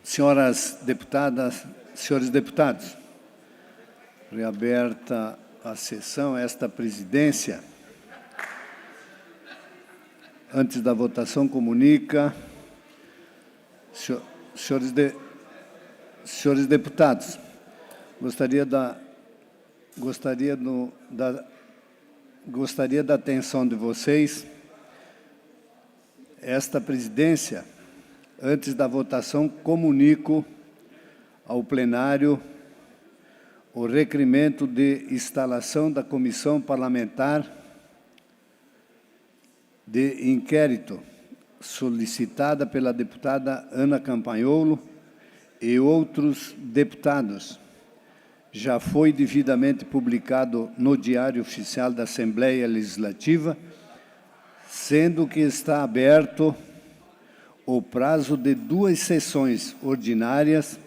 Senhoras deputadas, senhores deputados, reaberta a sessão, esta presidência, antes da votação, comunica, senhores deputados, gostaria da atenção de vocês. Esta presidência, antes da votação, comunico ao plenário o requerimento de instalação da Comissão Parlamentar de Inquérito, solicitada pela deputada Ana Campanholo e outros deputados. Já foi devidamente publicado no Diário Oficial da Assembleia Legislativa, sendo que está aberto o prazo de 2 sessões ordinárias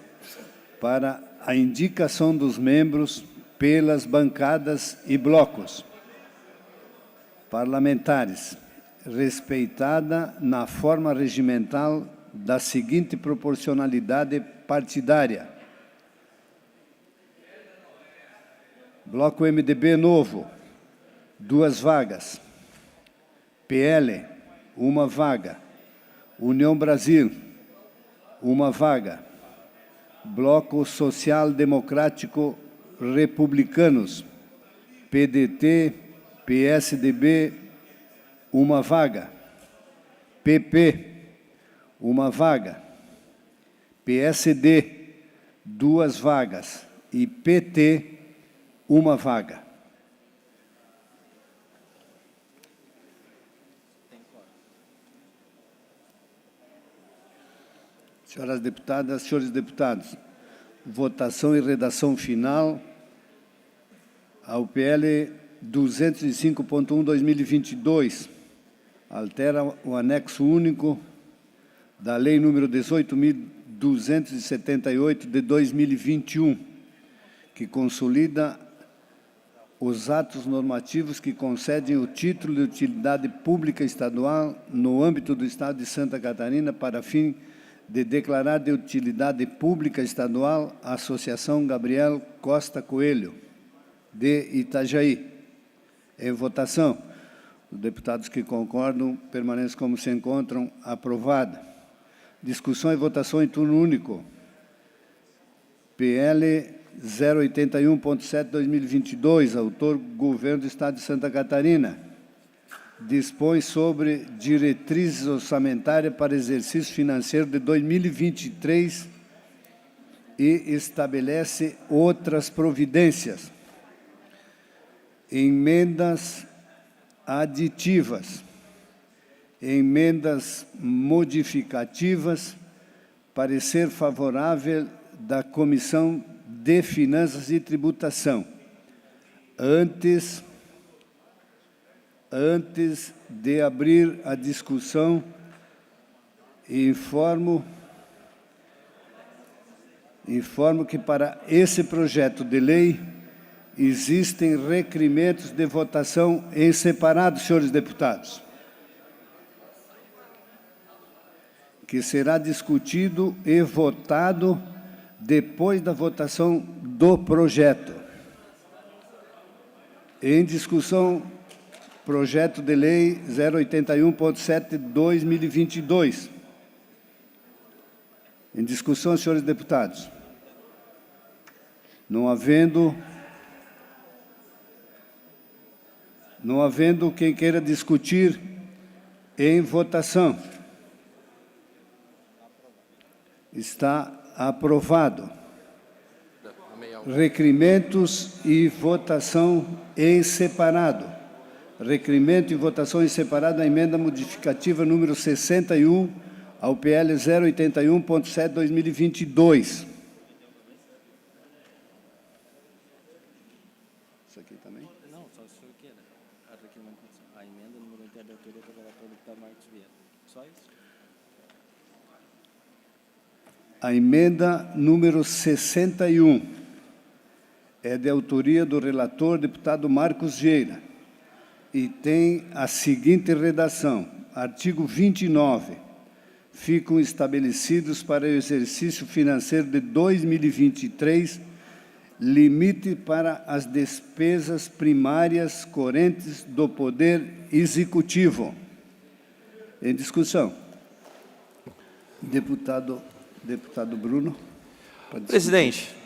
para a indicação dos membros pelas bancadas e blocos parlamentares, respeitada na forma regimental da seguinte proporcionalidade partidária. Bloco MDB Novo, 2 vagas. PL, 1 vaga. União Brasil, 1 vaga. Bloco Social Democrático Republicanos, PDT, PSDB, 1 vaga. PP, 1 vaga. PSD, 2 vagas. E PT, 1 vaga. Senhoras deputadas, senhores deputados, votação e redação final ao PL 205.1/2022, altera o anexo único da Lei número 18.278 de 2021, que consolida os atos normativos que concedem o título de utilidade pública estadual no âmbito do Estado de Santa Catarina para fim de declarar de utilidade pública estadual a Associação Gabriel Costa Coelho, de Itajaí. Em votação, os deputados que concordam permanecem como se encontram. Aprovada. Discussão e votação em turno único. PL 081.7/2022, autor Governo do Estado de Santa Catarina, dispõe sobre diretrizes orçamentárias para exercício financeiro de 2023 e estabelece outras providências. Emendas aditivas, emendas modificativas, parecer favorável da Comissão de Finanças e Tributação. Antes de abrir a discussão, informo que para esse projeto de lei existem requerimentos de votação em separado, senhores deputados, que será discutido e votado depois da votação do projeto. Em discussão, projeto de lei 081.7/2022. Em discussão, senhores deputados. Não havendo quem queira discutir, em votação. Está aprovado. Requerimentos e votação em separado. Requerimento e votação em separado a emenda modificativa número 61 ao PL 081.7/2022. Isso aqui também? Não, só se o senhor queira. A emenda número 1 da autoria do relator deputado Marcos Vieira. Só isso? A emenda número 61 é de autoria do relator deputado Marcos Vieira e tem a seguinte redação: artigo 29. ficam estabelecidos para o exercício financeiro de 2023, limite para as despesas primárias correntes do Poder Executivo. Em discussão. Deputado Bruno. Presidente,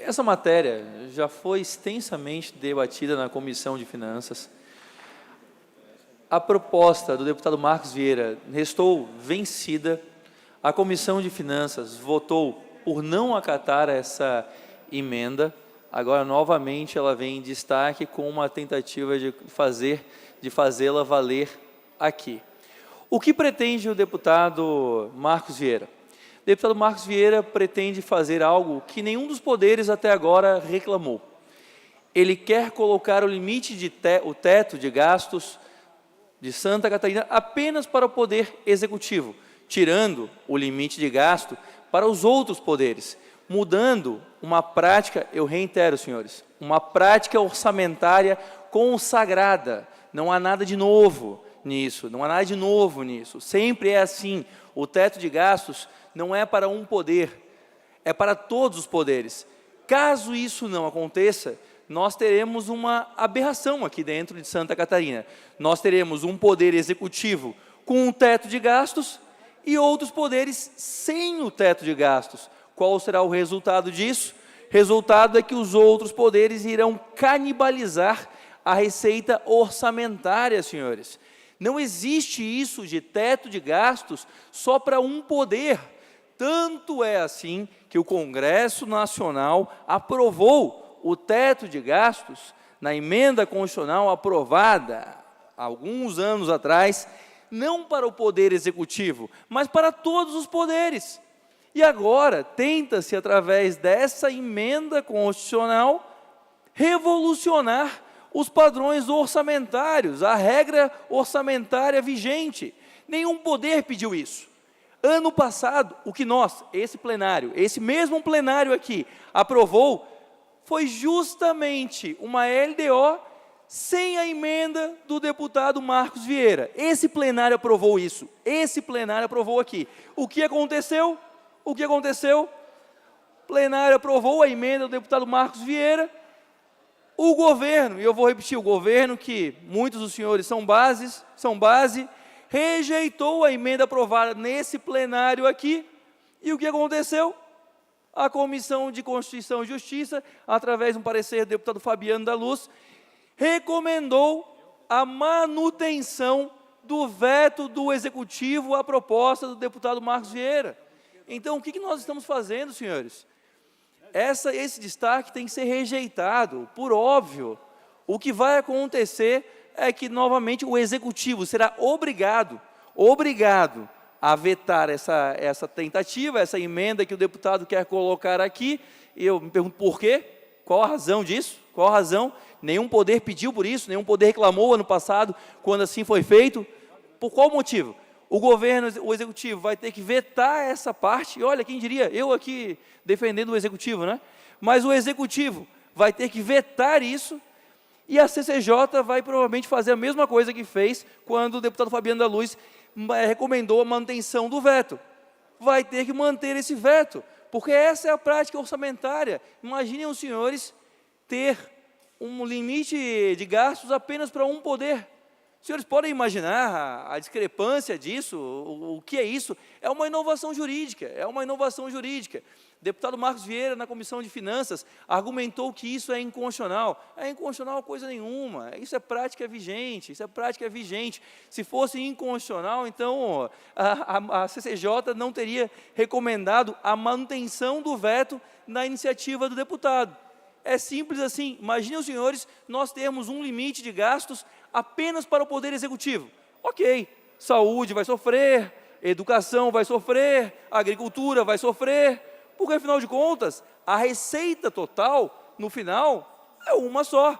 essa matéria já foi extensamente debatida na Comissão de Finanças. A proposta do deputado Marcos Vieira restou vencida. A Comissão de Finanças votou por não acatar essa emenda. Agora, novamente, ela vem em destaque com uma tentativa de fazê-la valer aqui. O que pretende o deputado Marcos Vieira? O deputado Marcos Vieira pretende fazer algo que nenhum dos poderes até agora reclamou. Ele quer colocar o limite o teto de gastos de Santa Catarina apenas para o Poder Executivo, tirando o limite de gasto para os outros poderes, mudando uma prática, eu reitero, senhores, uma prática orçamentária consagrada. Não há nada de novo nisso, não há nada de novo nisso. Sempre é assim. O teto de gastos não é para um poder, é para todos os poderes. Caso isso não aconteça, nós teremos uma aberração aqui dentro de Santa Catarina. Nós teremos um poder executivo com um teto de gastos e outros poderes sem o teto de gastos. Qual será o resultado disso? Resultado é que os outros poderes irão canibalizar a receita orçamentária, senhores. Não existe isso de teto de gastos só para um poder. Tanto é assim que o Congresso Nacional aprovou o teto de gastos na emenda constitucional aprovada há alguns anos atrás, não para o Poder Executivo, mas para todos os poderes. E agora tenta-se, através dessa emenda constitucional, revolucionar os padrões orçamentários, a regra orçamentária vigente. Nenhum poder pediu isso. Ano passado, o que nós, esse plenário, esse mesmo plenário aqui, aprovou, foi justamente uma LDO sem a emenda do deputado Marcos Vieira. Esse plenário aprovou isso, esse plenário aprovou aqui. O que aconteceu? O que aconteceu? O plenário aprovou a emenda do deputado Marcos Vieira. O governo, e eu vou repetir, o governo, que muitos dos senhores são base, rejeitou a emenda aprovada nesse plenário aqui. E o que aconteceu? A Comissão de Constituição e Justiça, através de um parecer do deputado Fabiano da Luz, recomendou a manutenção do veto do Executivo à proposta do deputado Marcos Vieira. Então, o que nós estamos fazendo, senhores? Esse destaque tem que ser rejeitado, por óbvio. O que vai acontecer é que, novamente, o Executivo será obrigado a vetar essa tentativa, essa emenda que o deputado quer colocar aqui. E eu me pergunto por quê? Qual a razão disso? Qual a razão? Nenhum poder pediu por isso, nenhum poder reclamou ano passado, quando assim foi feito. Por qual motivo? O governo, o Executivo vai ter que vetar essa parte. E olha, quem diria, eu aqui defendendo o Executivo, né? Mas o Executivo vai ter que vetar isso, e a CCJ vai provavelmente fazer a mesma coisa que fez quando o deputado Fabiano da Luz recomendou a manutenção do veto. Vai ter que manter esse veto, porque essa é a prática orçamentária. Imaginem os senhores ter um limite de gastos apenas para um poder. Os senhores podem imaginar a discrepância disso, o que é isso? É uma inovação jurídica, Deputado Marcos Vieira, na Comissão de Finanças, argumentou que isso é inconstitucional. É inconstitucional coisa nenhuma, isso é prática vigente, Se fosse inconstitucional, então a CCJ não teria recomendado a manutenção do veto na iniciativa do deputado. É simples assim. Imaginem os senhores, nós temos um limite de gastos apenas para o Poder Executivo. Ok, saúde vai sofrer, educação vai sofrer, agricultura vai sofrer, porque, afinal de contas, a receita total, no final, é uma só.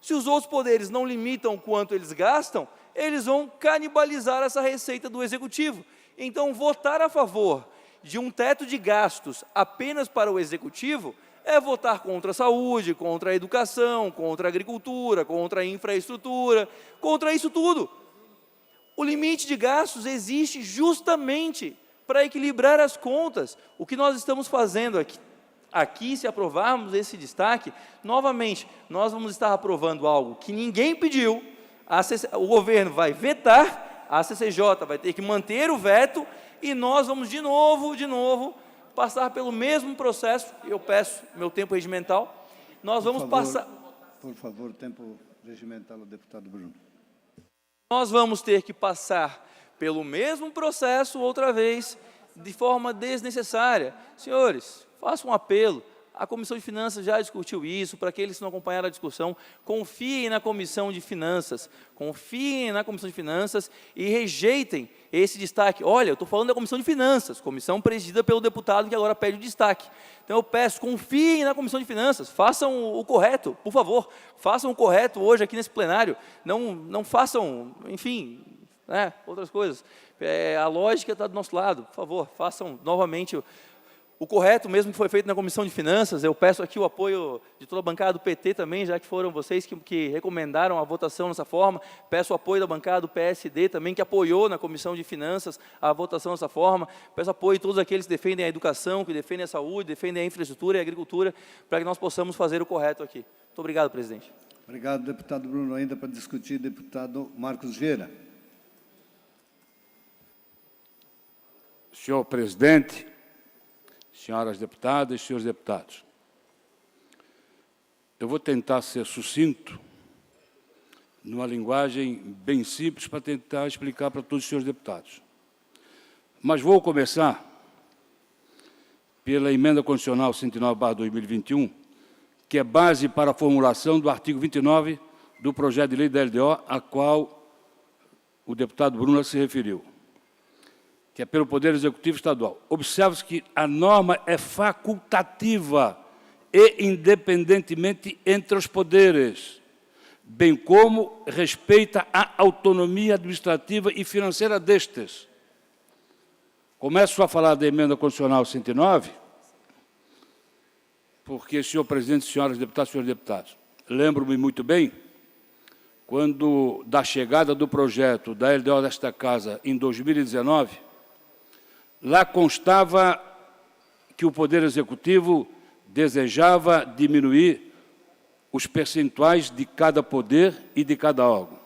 Se os outros poderes não limitam quanto eles gastam, eles vão canibalizar essa receita do Executivo. Então, votar a favor de um teto de gastos apenas para o Executivo é votar contra a saúde, contra a educação, contra a agricultura, contra a infraestrutura, contra isso tudo. O limite de gastos existe justamente para equilibrar as contas. O que nós estamos fazendo aqui, se aprovarmos esse destaque, novamente, nós vamos estar aprovando algo que ninguém pediu, o governo vai vetar, a CCJ vai ter que manter o veto, e nós vamos de novo, passar pelo mesmo processo. Eu peço meu tempo regimental, nós vamos passar... Por favor, tempo regimental ao deputado Bruno. Nós vamos ter que passar pelo mesmo processo outra vez, de forma desnecessária. Senhores, faço um apelo, a Comissão de Finanças já discutiu isso, para aqueles que não acompanharam a discussão, confiem na Comissão de Finanças, e rejeitem esse destaque. Olha, eu estou falando da Comissão de Finanças, comissão presidida pelo deputado que agora pede o destaque. Então eu peço, confiem na Comissão de Finanças, façam o correto, por favor, façam o correto hoje aqui nesse plenário, não façam, enfim, outras coisas. A lógica está do nosso lado, por favor, façam novamente o correto, mesmo que foi feito na Comissão de Finanças. Eu peço aqui o apoio de toda a bancada do PT também, já que foram vocês que recomendaram a votação dessa forma. Peço o apoio da bancada do PSD também, que apoiou na Comissão de Finanças a votação dessa forma. Peço apoio de todos aqueles que defendem a educação, que defendem a saúde, defendem a infraestrutura e a agricultura, para que nós possamos fazer o correto aqui. Muito obrigado, presidente. Obrigado, deputado Bruno. Ainda para discutir, deputado Marcos Vieira. Senhor presidente, senhoras deputadas e senhores deputados, eu vou tentar ser sucinto, numa linguagem bem simples, para tentar explicar para todos os senhores deputados. Mas vou começar pela emenda constitucional 109/2021, que é base para a formulação do artigo 29 do projeto de lei da LDO, a qual o deputado Bruno se referiu, que é pelo Poder Executivo Estadual. Observe-se que a norma é facultativa e independentemente entre os poderes, bem como respeita a autonomia administrativa e financeira destes. Começo a falar da emenda constitucional 109, porque, senhor presidente, senhoras deputadas e senhores deputados, lembro-me muito bem, quando da chegada do projeto da LDO desta Casa em 2019, lá constava que o Poder Executivo desejava diminuir os percentuais de cada poder e de cada órgão.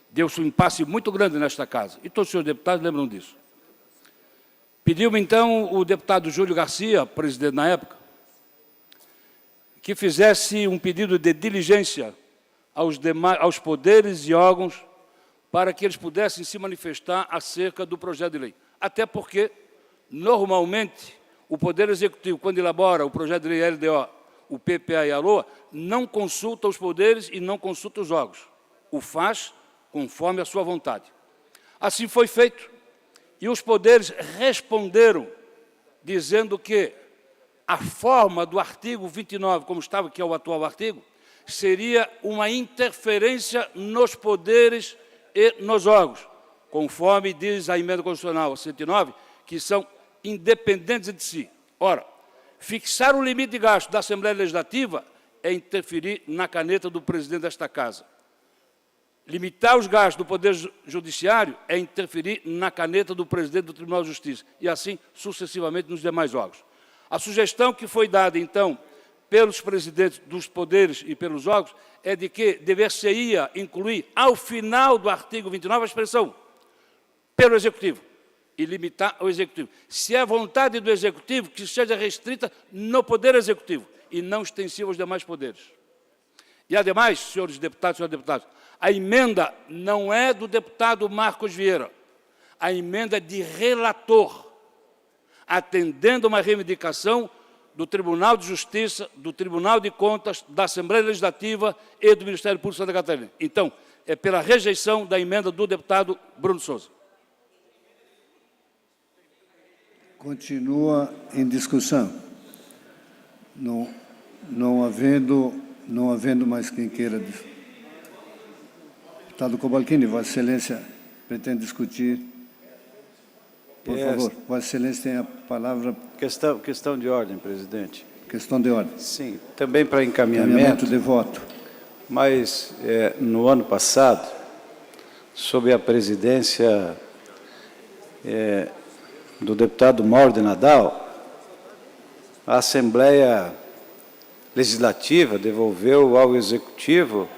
Deu-se um impasse muito grande nesta Casa, e todos os senhores deputados lembram disso. Pediu-me, então, o deputado Júlio Garcia, presidente na época, que fizesse um pedido de diligência aos poderes e órgãos para que eles pudessem se manifestar acerca do projeto de lei. Até porque, normalmente, o Poder Executivo, quando elabora o projeto de lei LDO, o PPA e a LOA, não consulta os poderes e não consulta os órgãos. O faz conforme a sua vontade. Assim foi feito. E os poderes responderam, dizendo que a forma do artigo 29, como estava, que é o atual artigo, seria uma interferência nos poderes e nos órgãos, conforme diz a emenda constitucional 109, que são independentes de si. Ora, fixar o limite de gasto da Assembleia Legislativa é interferir na caneta do presidente desta Casa. Limitar os gastos do Poder Judiciário é interferir na caneta do presidente do Tribunal de Justiça, e assim sucessivamente nos demais órgãos. A sugestão que foi dada, então, pelos presidentes dos poderes e pelos órgãos, é de que dever-se-ia incluir, ao final do artigo 29, a expressão pelo Executivo, e limitar ao Executivo. Se é vontade do Executivo, que seja restrita no Poder Executivo, e não extensiva aos demais poderes. E, ademais, senhores deputados e senhores deputados, a emenda não é do deputado Marcos Vieira, a emenda é de relator, atendendo uma reivindicação do Tribunal de Justiça, do Tribunal de Contas, da Assembleia Legislativa e do Ministério Público de Santa Catarina. Então, é pela rejeição da emenda do deputado Bruno Souza. Continua em discussão. Não havendo mais quem queira. Deputado Cobalcini, Vossa Excelência pretende discutir. Por favor, Vossa Excelência tem a palavra. Questão de ordem, presidente. Questão de ordem. Sim, também para encaminhamento de voto. Mas, no ano passado, sob a presidência do deputado Mauro de Nadal, a Assembleia Legislativa devolveu ao Executivo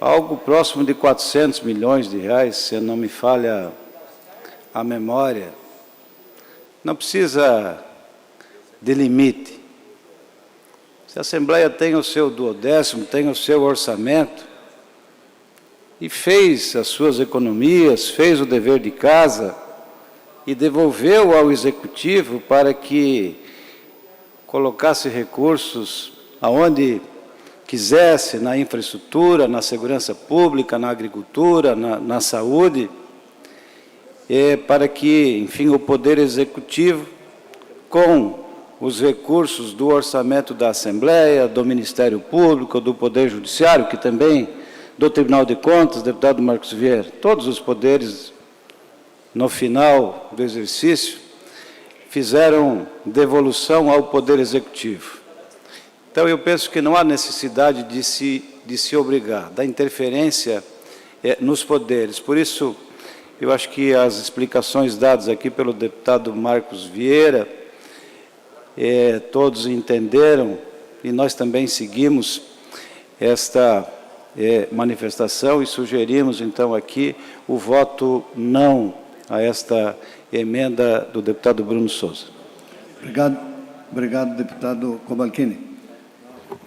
algo próximo de 400 milhões de reais, se não me falha a memória. Não precisa de limite. Se a Assembleia tem o seu 12º, tem o seu orçamento, e fez as suas economias, fez o dever de casa, e devolveu ao Executivo para que colocasse recursos aonde quisesse, na infraestrutura, na segurança pública, na agricultura, na saúde, para que, enfim, o Poder Executivo, com os recursos do orçamento da Assembleia, do Ministério Público, do Poder Judiciário, que também, do Tribunal de Contas, deputado Marcos Vieira, todos os poderes, no final do exercício, fizeram devolução ao Poder Executivo. Então, eu penso que não há necessidade de se obrigar, da interferência nos poderes. Por isso, eu acho que as explicações dadas aqui pelo deputado Marcos Vieira, todos entenderam, e nós também seguimos esta manifestação e sugerimos, então, aqui o voto não a esta emenda do deputado Bruno Souza. Obrigado, deputado Cobalcini.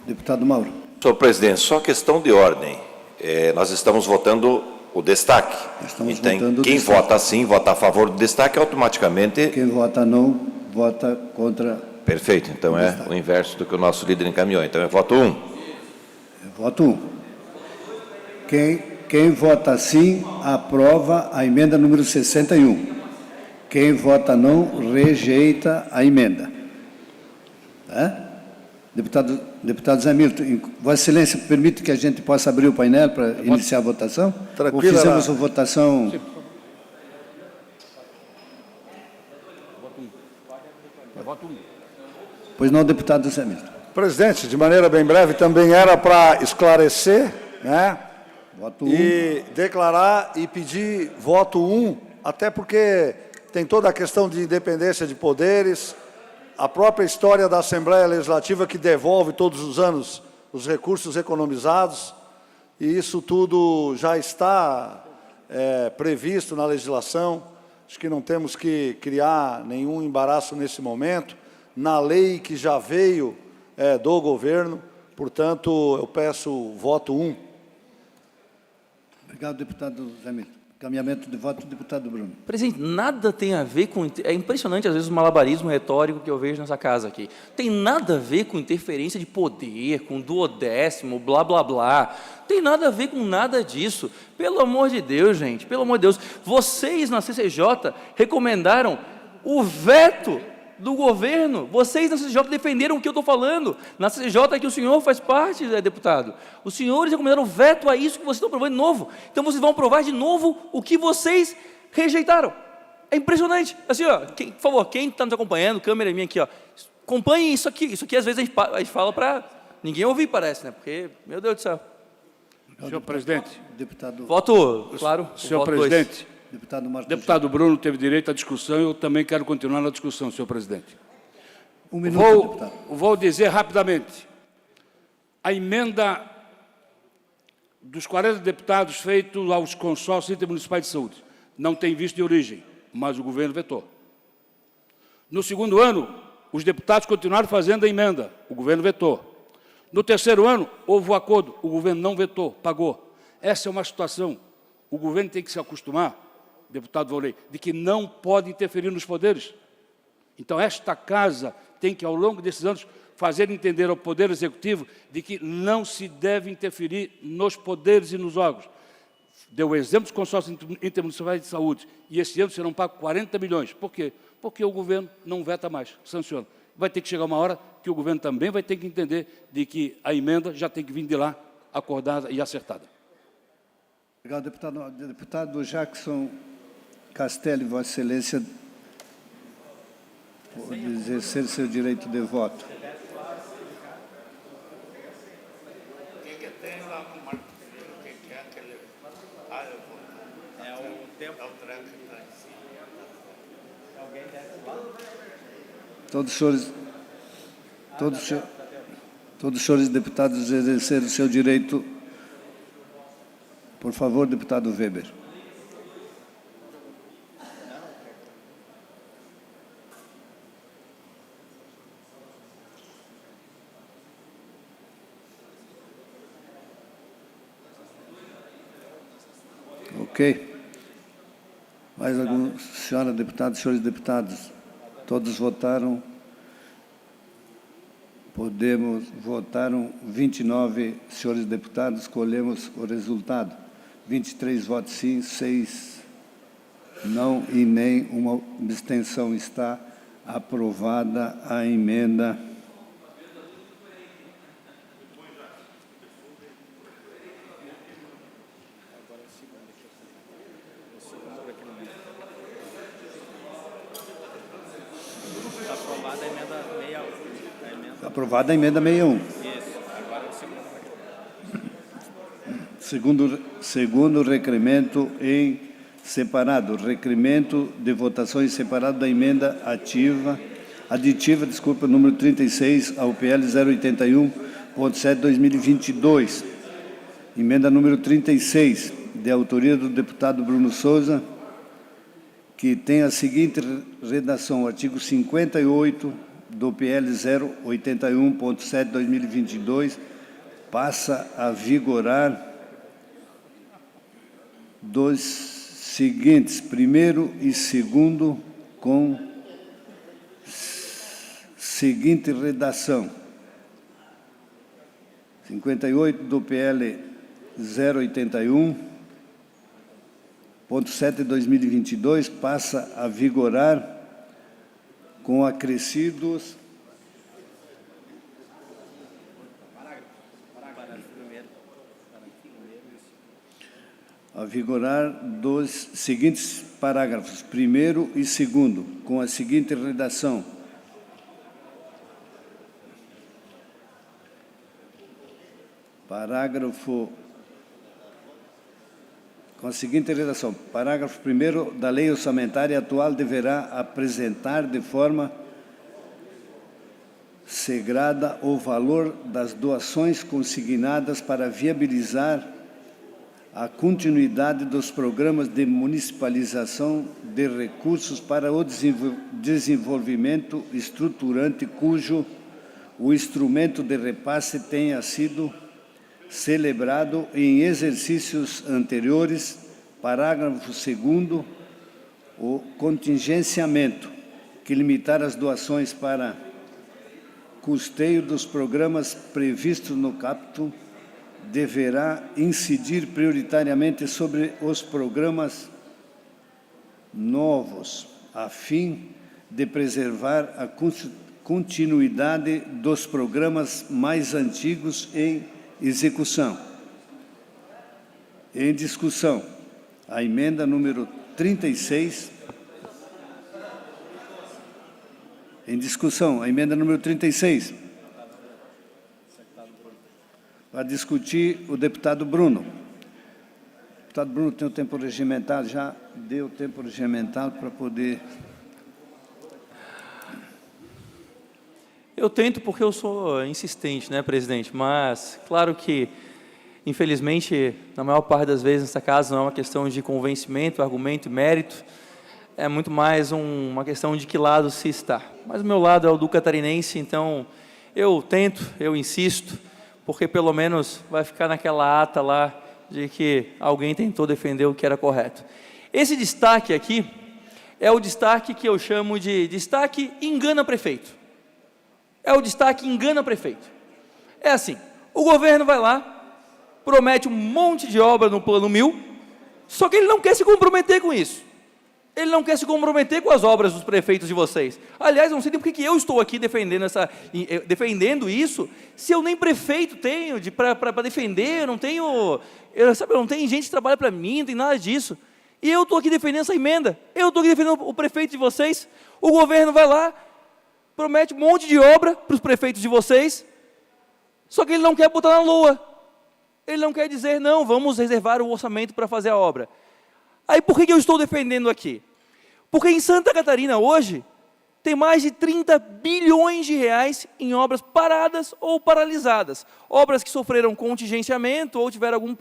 Deputado Mauro. Senhor presidente, só questão de ordem. Nós estamos votando o destaque. Então, quem vota sim, vota a favor do destaque, automaticamente... Quem vota não, vota contra... Perfeito, então é o inverso do que o nosso líder encaminhou. Então é voto 1. Voto 1. Quem vota sim, aprova a emenda número 61. Quem vota não, rejeita a emenda. Deputado Zé Milton, Vossa Excelência, permite que a gente possa abrir o painel para iniciar a votação? Tranquilo. Ou fizemos a votação... Sim. Voto 1. Pois não, deputado Zé Milton. Presidente, de maneira bem breve, também era para esclarecer, né? Voto 1. E declarar e pedir voto 1, até porque tem toda a questão de independência de poderes, a própria história da Assembleia Legislativa que devolve todos os anos os recursos economizados, e isso tudo já está previsto na legislação. Acho que não temos que criar nenhum embaraço nesse momento, na lei que já veio do governo. Portanto, eu peço voto 1. Obrigado, deputado Zé Milton. Caminhamento de voto, deputado Bruno. Presidente, nada tem a ver com... É impressionante, às vezes, o malabarismo retórico que eu vejo nessa casa aqui. Tem nada a ver com interferência de poder, com duodécimo, blá, blá, blá. Tem nada a ver com nada disso. Pelo amor de Deus, gente, pelo amor de Deus. Vocês, na CCJ, recomendaram o veto do governo. Vocês, na CCJ, defenderam o que eu estou falando. Na CCJ, que o senhor faz parte, deputado. Os senhores recomendaram veto a isso que vocês estão aprovando de novo. Então, vocês vão aprovar de novo o que vocês rejeitaram. É impressionante. Assim, ó, por favor, quem está nos acompanhando, câmera minha aqui, ó, acompanhe isso aqui. Isso aqui, às vezes, a gente fala para ninguém ouvir, parece, né? Porque, meu Deus do céu. Senhor presidente. Deputado... Voto, claro. Senhor voto presidente. 2. Deputado Bruno teve direito à discussão, eu também quero continuar na discussão, senhor presidente. Um minuto, deputado. Vou dizer rapidamente. A emenda dos 40 deputados feitos aos consórcios intermunicipais de saúde não tem visto de origem, mas o governo vetou. No segundo ano, os deputados continuaram fazendo a emenda, o governo vetou. No terceiro ano, houve o acordo, o governo não vetou, pagou. Essa é uma situação, o governo tem que se acostumar, deputado Volney, de que não pode interferir nos poderes. Então, esta casa tem que, ao longo desses anos, fazer entender ao Poder Executivo de que não se deve interferir nos poderes e nos órgãos. Deu o exemplo dos consórcios intermunicipais de saúde, e esse ano serão pagos 40 milhões. Por quê? Porque o governo não veta mais, sanciona. Vai ter que chegar uma hora que o governo também vai ter que entender de que a emenda já tem que vir de lá, acordada e acertada. Obrigado, deputado. Deputado Jackson Castelli, Vossa Excelência, pode exercer seu direito de voto. Todos os senhores deputados exerceram o seu direito. Por favor, deputado Weber. Ok. Mais alguma senhora deputada, senhores deputados? Todos votaram. Votaram 29 senhores deputados, escolhemos o resultado. 23 votos sim, 6 não e nem uma abstenção. Está aprovada a emenda. Aprovada a emenda 61. Aprovada a emenda 61. Isso, agora é o segundo. Segundo requerimento em separado. Requerimento de votação em separado da emenda aditiva, número 36 ao PL 081.7/2022. Emenda número 36, de autoria do deputado Bruno Souza, que tem a seguinte redação: o artigo 58 do PL 081.7/2022 passa a vigorar dos seguintes: primeiro e segundo, com seguinte redação: 58 do PL 081.7/2022 passa a vigorar com acrescidos dos seguintes parágrafos, primeiro e segundo, com a seguinte redação: parágrafo 1º da lei orçamentária atual deverá apresentar de forma segrada o valor das doações consignadas para viabilizar a continuidade dos programas de municipalização de recursos para o desenvolvimento estruturante cujo o instrumento de repasse tenha sido celebrado em exercícios anteriores. Parágrafo 2º, o contingenciamento, que limitar as doações para custeio dos programas previstos no caput, deverá incidir prioritariamente sobre os programas novos, a fim de preservar a continuidade dos programas mais antigos em execução. Em discussão, a emenda número 36. Em discussão, a emenda número 36. Para discutir, o deputado Bruno. O deputado Bruno tem o tempo regimental, já deu o tempo regimental para poder... Eu tento porque eu sou insistente, né, presidente? Mas, claro que, infelizmente, na maior parte das vezes, nessa casa, não é uma questão de convencimento, argumento e mérito, é muito mais uma questão de que lado se está. Mas o meu lado é o do catarinense, então eu tento, eu insisto, porque pelo menos vai ficar naquela ata lá de que alguém tentou defender o que era correto. Esse destaque aqui é o destaque que eu chamo de destaque engana prefeito. É o destaque engana prefeito. É assim, o governo vai lá, promete um monte de obra no Plano 1000, só que ele não quer se comprometer com isso. Ele não quer se comprometer com as obras dos prefeitos de vocês. Aliás, eu não sei nem por que eu estou aqui defendendo isso, se eu nem prefeito tenho para defender, eu não tenho gente que trabalha para mim, não tem nada disso. E eu estou aqui defendendo essa emenda, eu estou aqui defendendo o prefeito de vocês. O governo vai lá, promete um monte de obra para os prefeitos de vocês, só que ele não quer botar na lua. Ele não quer dizer, não, vamos reservar o orçamento para fazer a obra. Aí por que eu estou defendendo aqui? Porque em Santa Catarina hoje tem mais de 30 bilhões de reais em obras paradas ou paralisadas. Obras que sofreram contingenciamento ou tiveram algum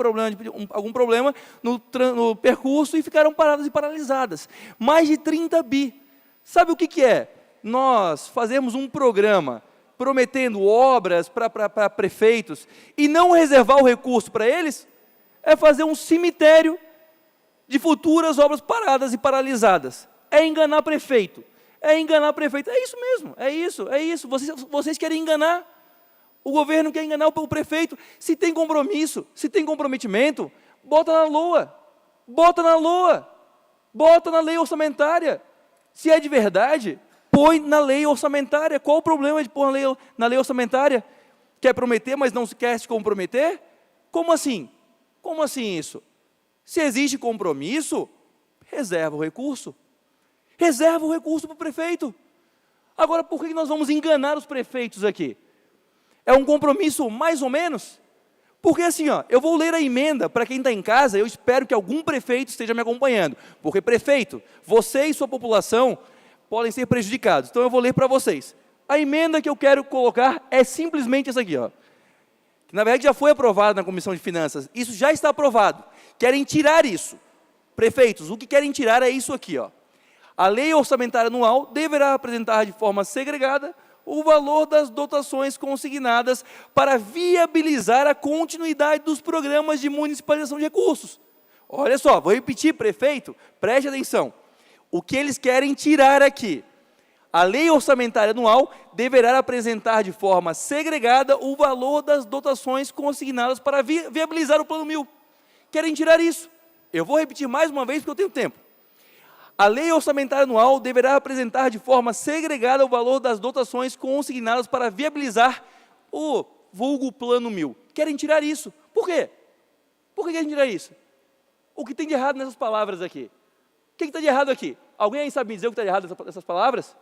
problema no percurso e ficaram paradas e paralisadas. Mais de 30 bi. Sabe o que é? Nós fazemos um programa prometendo obras para prefeitos e não reservar o recurso para eles, é fazer um cemitério de futuras obras paradas e paralisadas. É enganar prefeito. É enganar prefeito. É isso mesmo, é isso. Vocês querem enganar. O governo quer enganar o prefeito. Se tem compromisso, se tem comprometimento, bota na LOA. Bota na LOA. Bota na lei orçamentária. Se é de verdade, põe na lei orçamentária. Qual o problema de pôr na lei orçamentária? Quer prometer, mas não quer se comprometer? Como assim? Como assim isso? Se existe compromisso, reserva o recurso. Reserva o recurso para o prefeito. Agora, por que nós vamos enganar os prefeitos aqui? É um compromisso mais ou menos? Porque assim, eu vou ler a emenda, para quem está em casa, eu espero que algum prefeito esteja me acompanhando. Porque, prefeito, você e sua população podem ser prejudicados. Então, eu vou ler para vocês. A emenda que eu quero colocar é simplesmente essa aqui, que na verdade já foi aprovada na Comissão de Finanças. Isso já está aprovado. Querem tirar isso. Prefeitos, o que querem tirar é isso aqui, A lei orçamentária anual deverá apresentar de forma segregada o valor das dotações consignadas para viabilizar a continuidade dos programas de municipalização de recursos. Olha só, vou repetir, prefeito, preste atenção. O que eles querem tirar aqui? A lei orçamentária anual deverá apresentar de forma segregada o valor das dotações consignadas para viabilizar o Plano 1000. Querem tirar isso. Eu vou repetir mais uma vez porque eu tenho tempo. A lei orçamentária anual deverá apresentar de forma segregada o valor das dotações consignadas para viabilizar o vulgo Plano 1000. Querem tirar isso. Por quê? Por que querem tirar isso? O que tem de errado nessas palavras aqui? O que está de errado aqui? Alguém aí sabe dizer o que está de errado nessas palavras?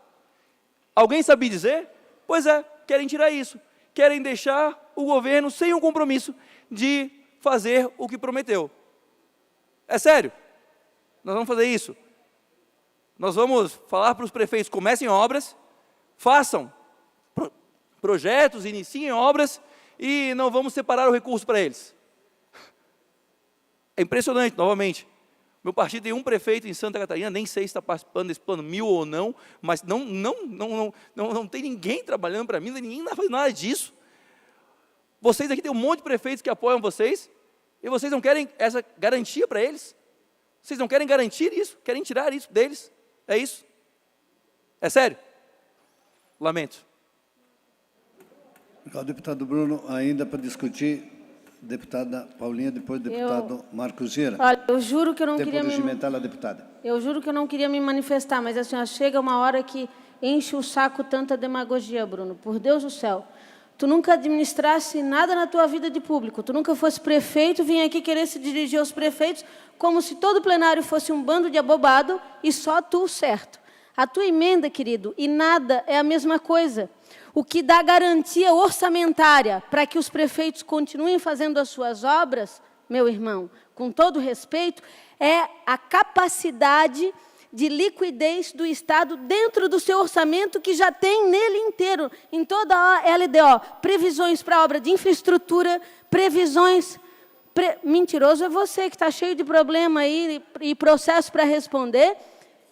Alguém sabe dizer? Pois é, querem tirar isso. Querem deixar o governo sem um compromisso de fazer o que prometeu. É sério? Nós vamos fazer isso? Nós vamos falar para os prefeitos, comecem obras, façam projetos, iniciem obras e não vamos separar o recurso para eles. É impressionante, novamente. Meu partido tem um prefeito em Santa Catarina, nem sei se está participando desse Plano 1000 ou não, mas não tem ninguém trabalhando para mim, ninguém faz nada disso. Vocês aqui têm um monte de prefeitos que apoiam vocês e vocês não querem essa garantia para eles? Vocês não querem garantir isso? Querem tirar isso deles? É isso? É sério? Lamento. O deputado Bruno, ainda para discutir, deputada Paulinha, depois deputado Marcos Gira. Olha, eu juro que eu não Tempo queria regimental a deputada. Eu juro que eu não queria me manifestar, mas assim, chega uma hora que enche o saco tanta demagogia, Bruno. Por Deus do céu. Tu nunca administrasse nada na tua vida de público. Tu nunca fosse prefeito, vinha aqui querer se dirigir aos prefeitos como se todo o plenário fosse um bando de abobado e só tu certo. A tua emenda, querido, e nada é a mesma coisa. O que dá garantia orçamentária para que os prefeitos continuem fazendo as suas obras, meu irmão, com todo respeito, é a capacidade de liquidez do Estado dentro do seu orçamento, que já tem nele inteiro, em toda a LDO, previsões para obra de infraestrutura, previsões... Mentiroso é você, que está cheio de problema aí e processo para responder.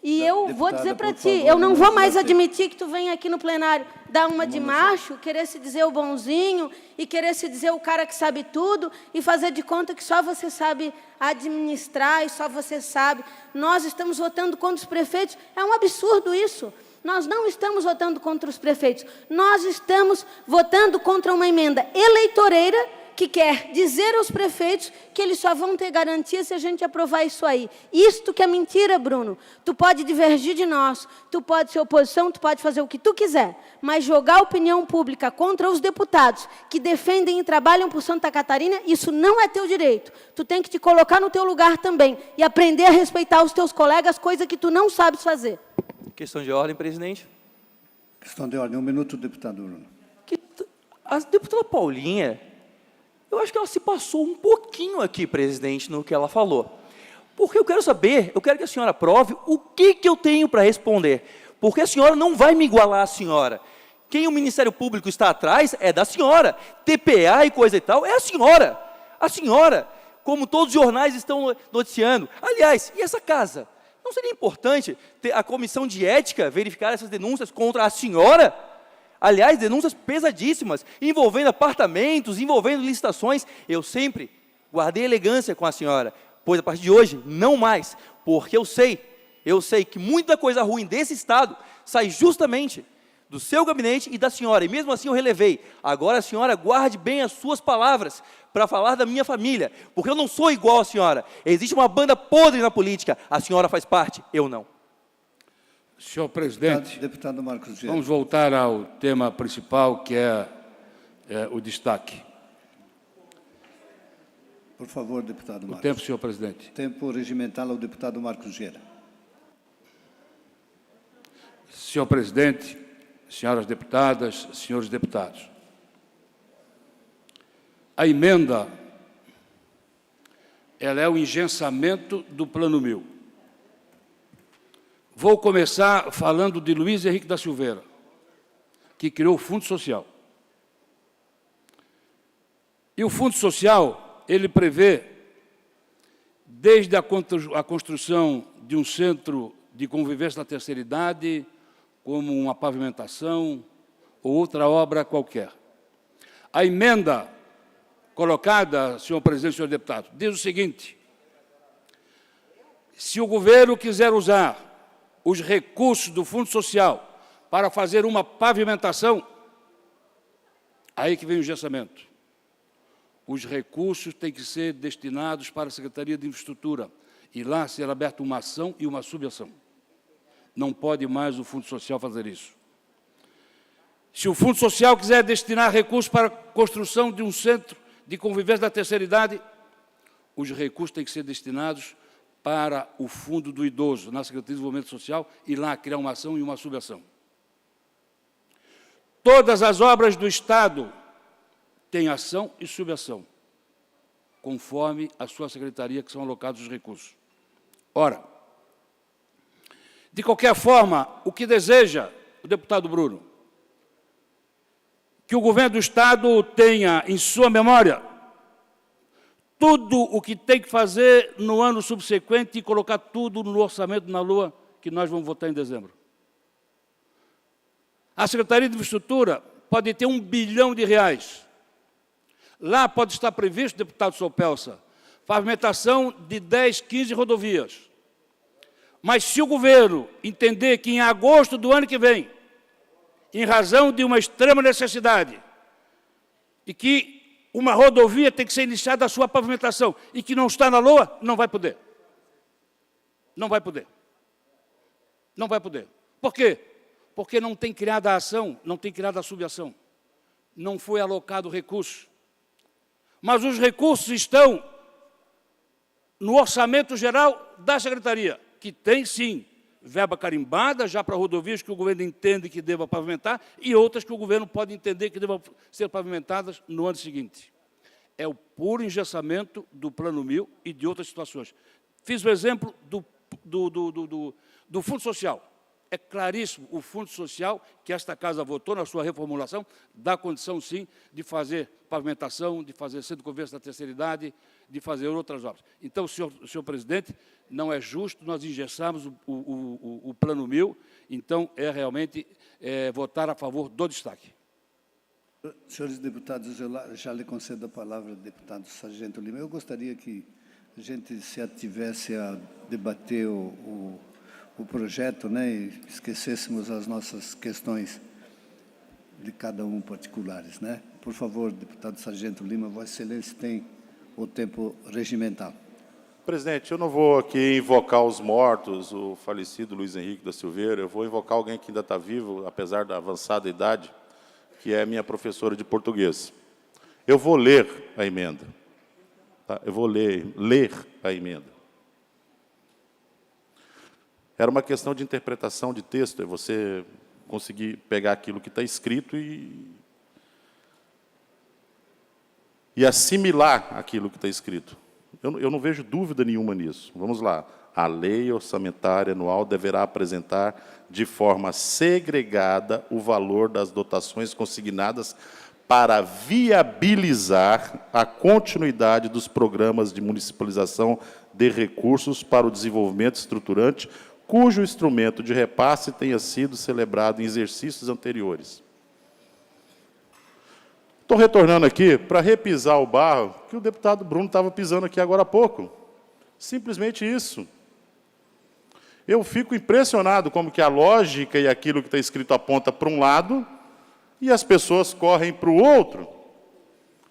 E eu vou dizer para ti, eu não vou mais admitir que tu venha aqui no plenário dar uma de macho, querer se dizer o bonzinho e querer se dizer o cara que sabe tudo e fazer de conta que só você sabe administrar e só você sabe. Nós estamos votando contra os prefeitos. É um absurdo isso. Nós não estamos votando contra os prefeitos. Nós estamos votando contra uma emenda eleitoreira que quer dizer aos prefeitos que eles só vão ter garantia se a gente aprovar isso aí. Isto que é mentira, Bruno. Tu pode divergir de nós, tu pode ser oposição, tu pode fazer o que tu quiser, mas jogar a opinião pública contra os deputados que defendem e trabalham por Santa Catarina, isso não é teu direito. Tu tem que te colocar no teu lugar também e aprender a respeitar os teus colegas, coisa que tu não sabes fazer. Questão de ordem, presidente. Questão de ordem. 1 minuto, deputado Bruno. A deputada Paulinha... Eu acho que ela se passou um pouquinho aqui, presidente, no que ela falou. Porque eu quero saber, eu quero que a senhora prove o que eu tenho para responder. Porque a senhora não vai me igualar à senhora. Quem o Ministério Público está atrás é da senhora. TPA e coisa e tal, é a senhora. A senhora, como todos os jornais estão noticiando. Aliás, e essa casa? Não seria importante ter a comissão de ética verificar essas denúncias contra a senhora? Aliás, denúncias pesadíssimas, envolvendo apartamentos, envolvendo licitações. Eu sempre guardei elegância com a senhora, pois a partir de hoje, não mais. Porque eu sei que muita coisa ruim desse Estado sai justamente do seu gabinete e da senhora, e mesmo assim eu relevei. Agora a senhora guarde bem as suas palavras para falar da minha família, porque eu não sou igual à senhora. Existe uma banda podre na política, a senhora faz parte, eu não. Senhor presidente, Deputado Marcos Vieira. vamos voltar ao tema principal, que é o destaque. Por favor, deputado O Marcos. tempo, senhor presidente. Tempo regimental ao deputado Marcos Vieira. Senhor presidente, senhoras deputadas, senhores deputados, a emenda, ela é o engessamento do Plano 1000. Vou começar falando de Luiz Henrique da Silveira, que criou o Fundo Social. E o Fundo Social, ele prevê, desde a construção de um centro de convivência da terceira idade, como uma pavimentação ou outra obra qualquer. A emenda colocada, senhor presidente, senhor deputado, diz o seguinte: se o governo quiser usar os recursos do Fundo Social para fazer uma pavimentação, aí que vem o engessamento. Os recursos têm que ser destinados para a Secretaria de Infraestrutura e lá será aberta uma ação e uma subação. Não pode mais o Fundo Social fazer isso. Se o Fundo Social quiser destinar recursos para a construção de um centro de convivência da terceira idade, os recursos têm que ser destinados para o Fundo do Idoso, na Secretaria de Desenvolvimento Social, e lá criar uma ação e uma subação. Todas as obras do Estado têm ação e subação, conforme a sua secretaria, que são alocados os recursos. Ora, de qualquer forma, o que deseja o deputado Bruno? Que o governo do Estado tenha em sua memória tudo o que tem que fazer no ano subsequente e colocar tudo no orçamento na Lua, que nós vamos votar em dezembro. A Secretaria de Infraestrutura pode ter R$1 bilhão. Lá pode estar previsto, deputado Sopelsa, pavimentação de 10, 15 rodovias. Mas se o governo entender que em agosto do ano que vem, em razão de uma extrema necessidade, e que uma rodovia tem que ser iniciada a sua pavimentação, e que não está na LOA, não vai poder. Não vai poder. Não vai poder. Por quê? Porque não tem criado a ação, não tem criado a subação. Não foi alocado recurso. Mas os recursos estão no orçamento geral da Secretaria, que tem, sim, verba carimbada já para rodovias que o governo entende que deva pavimentar e outras que o governo pode entender que devam ser pavimentadas no ano seguinte. É o puro engessamento do Plano 1000 e de outras situações. Fiz o exemplo do Fundo Social. É claríssimo, o Fundo Social, que esta Casa votou na sua reformulação, dá condição, sim, de fazer pavimentação, de fazer centro de convivência da terceira idade, de fazer outras obras. Então, senhor presidente, não é justo nós engessarmos o Plano 1000, então é realmente votar a favor do destaque. Senhores deputados, eu já lhe concedo a palavra, deputado Sargento Lima. Eu gostaria que a gente se ativesse a debater o projeto, né, e esquecêssemos as nossas questões de cada um particulares, né? Por favor, deputado Sargento Lima, Vossa Excelência tem o tempo regimental. Presidente, eu não vou aqui invocar os mortos, o falecido Luiz Henrique da Silveira, eu vou invocar alguém que ainda está vivo, apesar da avançada idade, que é minha professora de português. Eu vou ler a emenda. Tá? Eu vou ler a emenda. Era uma questão de interpretação de texto, é você conseguir pegar aquilo que está escrito e assimilar aquilo que está escrito. Eu não vejo dúvida nenhuma nisso. Vamos lá. A lei orçamentária anual deverá apresentar de forma segregada o valor das dotações consignadas para viabilizar a continuidade dos programas de municipalização de recursos para o desenvolvimento estruturante, cujo instrumento de repasse tenha sido celebrado em exercícios anteriores. Estou retornando aqui para repisar o barro que o deputado Bruno estava pisando aqui agora há pouco. Simplesmente isso. Eu fico impressionado como que a lógica e aquilo que está escrito aponta para um lado e as pessoas correm para o outro.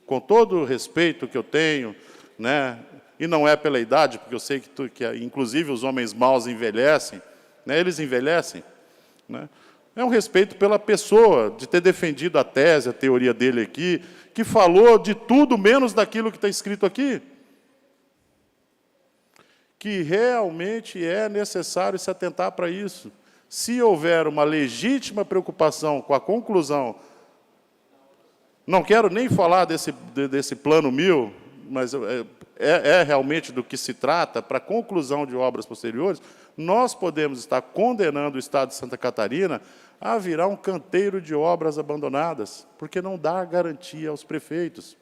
Com todo o respeito que eu tenho, né, e não é pela idade, porque eu sei que inclusive os homens maus envelhecem, né, eles envelhecem, né? É um respeito pela pessoa, de ter defendido a tese, a teoria dele aqui, que falou de tudo menos daquilo que está escrito aqui. Que realmente é necessário se atentar para isso. Se houver uma legítima preocupação com a conclusão, não quero nem falar desse plano 1000, mas é realmente do que se trata, para a conclusão de obras posteriores, nós podemos estar condenando o Estado de Santa Catarina a virar um canteiro de obras abandonadas, porque não dá garantia aos prefeitos.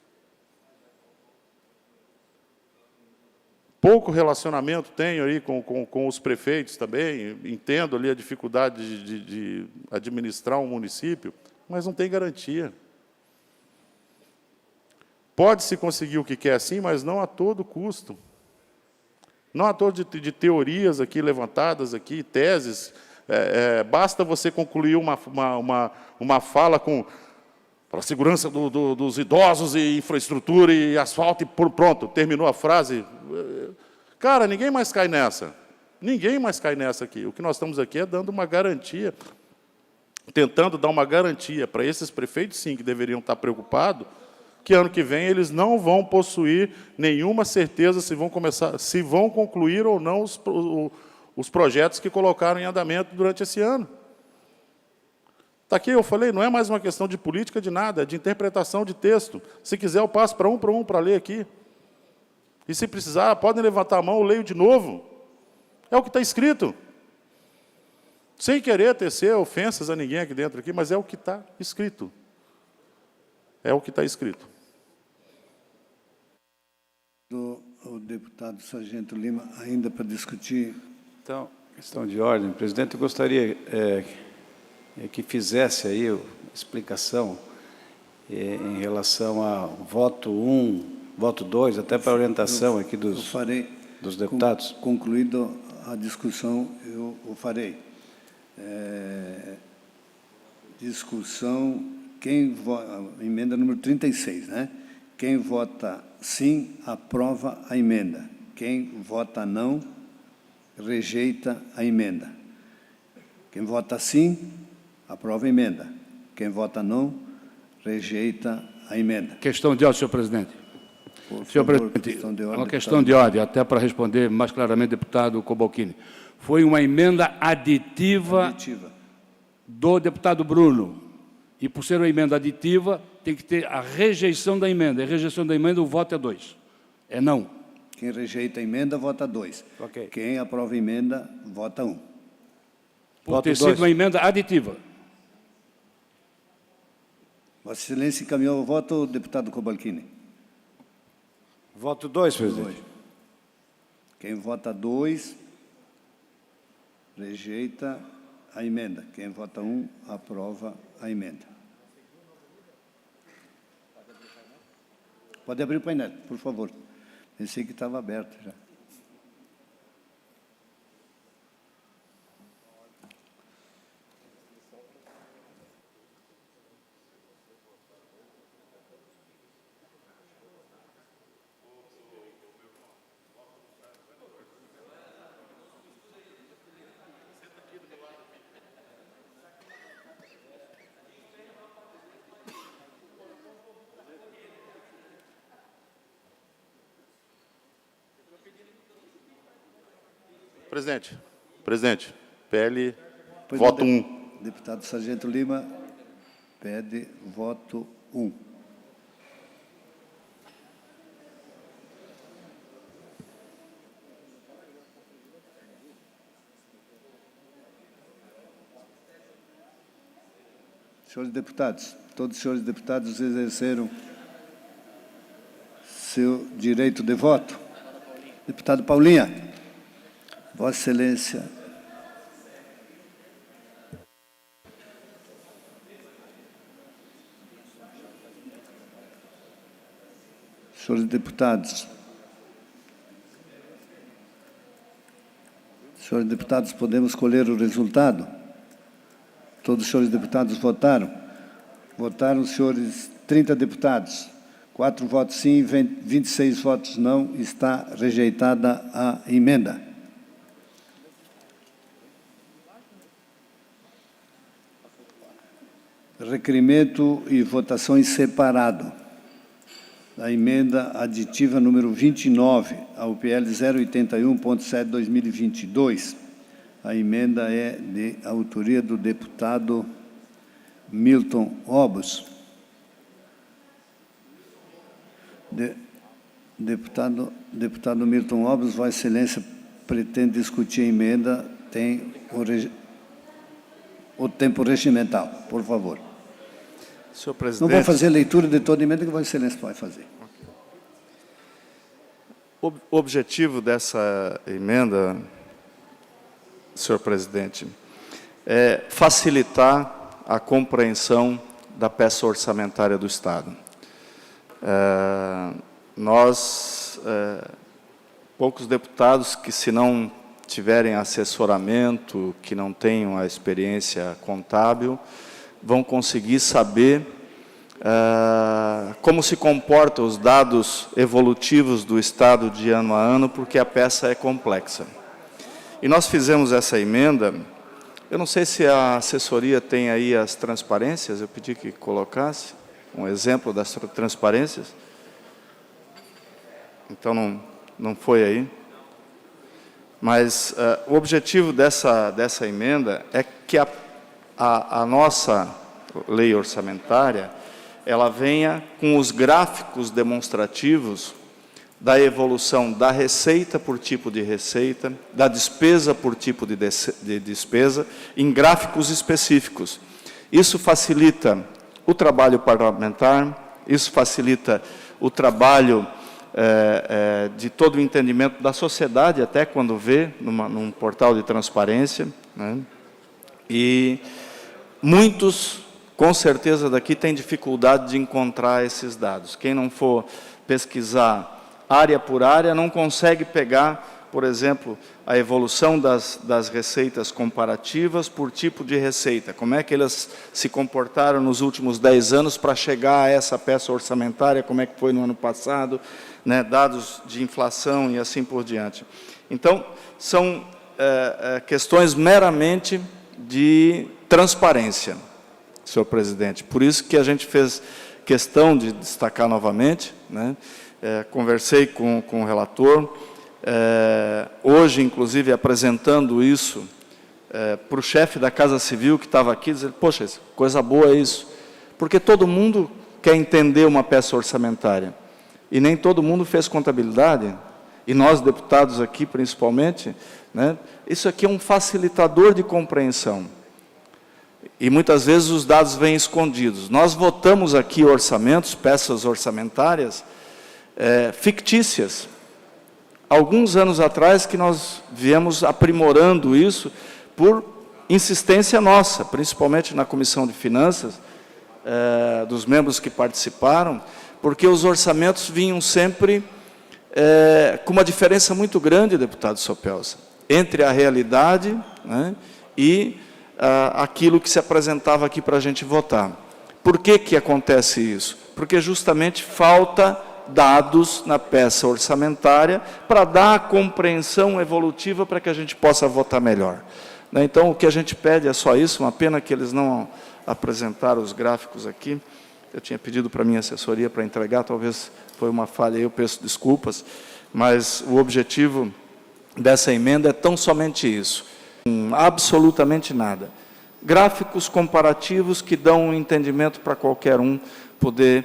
Pouco relacionamento tenho aí com os prefeitos também, entendo ali a dificuldade de administrar um município, mas não tem garantia. Pode-se conseguir o que quer sim, mas não a todo custo. Não a todo de teorias aqui levantadas, aqui, teses. Basta você concluir uma fala com para a segurança dos idosos e infraestrutura e asfalto e pronto, terminou a frase. Cara, ninguém mais cai nessa. Ninguém mais cai nessa aqui. O que nós estamos aqui é dando uma garantia, tentando dar uma garantia para esses prefeitos, sim, que deveriam estar preocupados, que ano que vem eles não vão possuir nenhuma certeza se vão concluir ou não os projetos que colocaram em andamento durante esse ano. Está aqui, eu falei, não é mais uma questão de política de nada, é de interpretação de texto. Se quiser, eu passo para um para ler aqui. E se precisar, podem levantar a mão, eu leio de novo. É o que está escrito. Sem querer tecer ofensas a ninguém aqui dentro, mas é o que está escrito. É o que está escrito. O deputado Sargento Lima, ainda para discutir. Então, questão de ordem. Presidente, eu gostaria que fizesse aí a explicação em relação a voto 1, voto 2, até para a orientação aqui dos deputados. Concluída a discussão, eu farei. Discussão, emenda número 36, né? Quem vota sim, aprova a emenda. Quem vota não, rejeita a emenda. Quem vota sim, aprova a emenda. Quem vota não, rejeita a emenda. Questão de ordem, senhor presidente. Senhor presidente, uma questão de ordem, até para responder mais claramente, deputado Cobalcini. Foi uma emenda aditiva do deputado Bruno. E, por ser uma emenda aditiva, tem que ter a rejeição da emenda. E a rejeição da emenda, o voto é 2. É não. Quem rejeita a emenda, vota 2. Okay. Quem aprova a emenda, vota 1. Por ter sido uma emenda aditiva. Vossa Excelência encaminhou o voto, deputado Cobalcini. Voto 2, presidente. Quem vota 2, rejeita a emenda. Quem vota 1, aprova a emenda. Pode abrir o painel, por favor. Pensei que estava aberto já. Presidente, PL, voto 1. Deputado Sargento Lima pede voto 1. Senhores deputados, todos os senhores deputados exerceram seu direito de voto. Deputado Paulinha, Vossa Excelência. Senhores deputados, podemos colher o resultado? Todos os senhores deputados votaram? Votaram os senhores 30 deputados. 4 votos sim, 26 votos não. Está rejeitada a emenda. Requerimento e votação em separado da emenda aditiva número 29 ao PL 081.7/2022. A emenda é de autoria do deputado Milton Obos. Deputado Milton Obos, Vossa Excelência pretende discutir a emenda, tem o tempo regimental, por favor. Senhor presidente. Não vou fazer leitura de toda a emenda que Vossa Excelência vai fazer. O objetivo dessa emenda, senhor presidente, é facilitar a compreensão da peça orçamentária do Estado. Poucos deputados que, se não tiverem assessoramento, que não tenham a experiência contábil, vão conseguir saber como se comportam os dados evolutivos do Estado de ano a ano, porque a peça é complexa. E nós fizemos essa emenda, eu não sei se a assessoria tem aí as transparências, eu pedi que colocasse um exemplo das transparências. Então, não foi aí. Mas o objetivo dessa emenda é que a nossa lei orçamentária, ela venha com os gráficos demonstrativos da evolução da receita por tipo de receita, da despesa por tipo de despesa, em gráficos específicos. Isso facilita o trabalho parlamentar, isso facilita o trabalho de todo o entendimento da sociedade, até quando vê num portal de transparência, né? E muitos, com certeza, daqui têm dificuldade de encontrar esses dados. Quem não for pesquisar área por área, não consegue pegar, por exemplo, a evolução das receitas comparativas por tipo de receita. Como é que elas se comportaram nos últimos 10 anos para chegar a essa peça orçamentária, como é que foi no ano passado, né, dados de inflação e assim por diante. Então, são questões meramente de transparência, senhor presidente. Por isso que a gente fez questão de destacar novamente, né? Conversei com o relator, hoje, inclusive, apresentando isso para o chefe da Casa Civil, que estava aqui, dizendo, poxa, coisa boa é isso, porque todo mundo quer entender uma peça orçamentária, e nem todo mundo fez contabilidade, e nós, deputados aqui, principalmente, né, isso aqui é um facilitador de compreensão, e muitas vezes os dados vêm escondidos. Nós votamos aqui orçamentos, peças orçamentárias, fictícias. Alguns anos atrás que nós viemos aprimorando isso por insistência nossa, principalmente na Comissão de Finanças, dos membros que participaram, porque os orçamentos vinham sempre com uma diferença muito grande, deputado Sopelsa, entre a realidade, né, e aquilo que se apresentava aqui para a gente votar. Por que acontece isso? Porque justamente falta dados na peça orçamentária para dar a compreensão evolutiva para que a gente possa votar melhor. Então, o que a gente pede é só isso, uma pena que eles não apresentaram os gráficos aqui. Eu tinha pedido para a minha assessoria para entregar, talvez foi uma falha, eu peço desculpas, mas o objetivo dessa emenda é tão somente isso, absolutamente nada. Gráficos comparativos que dão um entendimento para qualquer um poder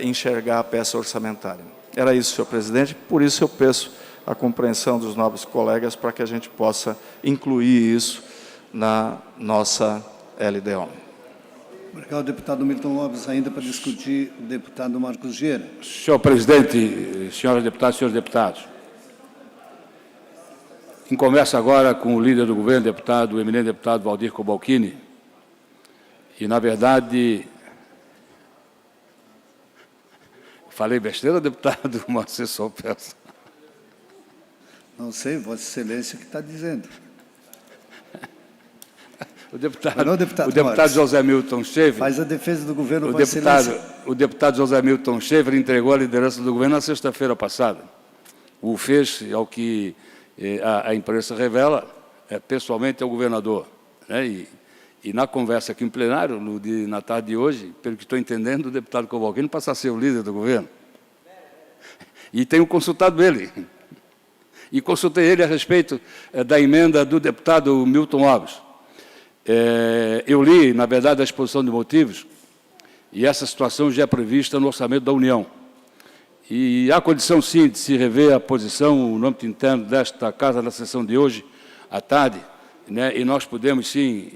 enxergar a peça orçamentária. Era isso, senhor presidente, por isso eu peço a compreensão dos nobres colegas para que a gente possa incluir isso na nossa LDO. Obrigado, deputado Milton Lopes. Ainda para discutir, o deputado Marcos Vieira. Senhor presidente, senhoras deputadas e senhores deputados, conversa agora com o líder do governo, o eminente deputado Valdir Cobalcini, e, na verdade, falei besteira, deputado Marcelo Peça? Não sei, Vossa Excelência que está dizendo. O deputado José Milton Schaefer... Faz a defesa do governo, Vossa Excelência. O deputado José Milton Schaefer entregou a liderança do governo na sexta-feira passada. O fez, ao que a imprensa revela, pessoalmente ao governador. Né? E na conversa aqui em plenário, na tarde de hoje, pelo que estou entendendo, o deputado Cobalcini passa a ser o líder do governo. E tenho consultado ele. E consultei ele a respeito da emenda do deputado Milton Lopes. Eu li, na verdade, a exposição de motivos, e essa situação já é prevista no orçamento da União. E há condição, sim, de se rever a posição, no âmbito interno desta Casa, na sessão de hoje, à tarde, né, e nós podemos, sim,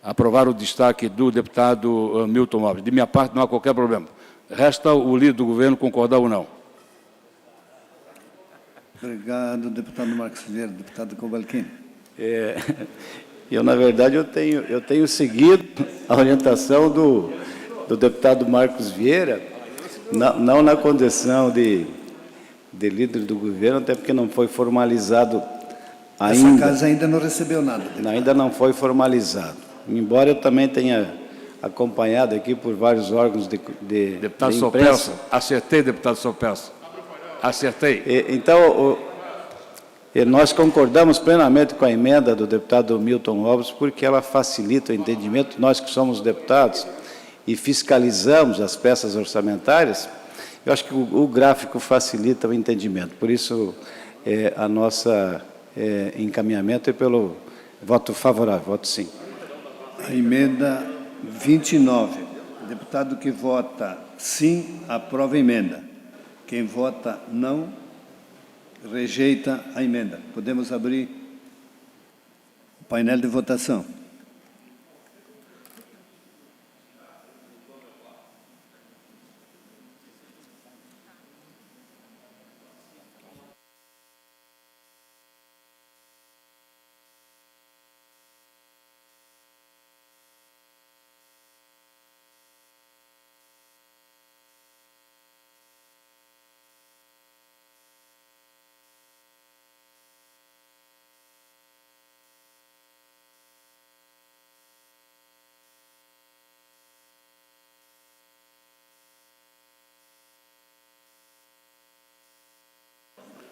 aprovar o destaque do deputado Milton Lopes. De minha parte, não há qualquer problema. Resta o líder do governo concordar ou não. Obrigado, deputado Marcos Vieira. Deputado Cobalcini. Na verdade, eu tenho seguido a orientação do deputado Marcos Vieira, não na condição de líder do governo, até porque não foi formalizado ainda. Essa casa ainda não recebeu nada. Deputado. Ainda não foi formalizado. Embora eu também tenha acompanhado aqui por vários órgãos de Deputado de Sopelso, acertei, deputado Sopelso. Acertei. Então, nós concordamos plenamente com a emenda do deputado Milton Lopes, porque ela facilita o entendimento. Nós que somos deputados e fiscalizamos as peças orçamentárias, eu acho que o gráfico facilita o entendimento. Por isso, a nossa encaminhamento é pelo voto favorável, voto sim. A emenda 29. O deputado que vota sim, aprova a emenda. Quem vota não, rejeita a emenda. Podemos abrir o painel de votação.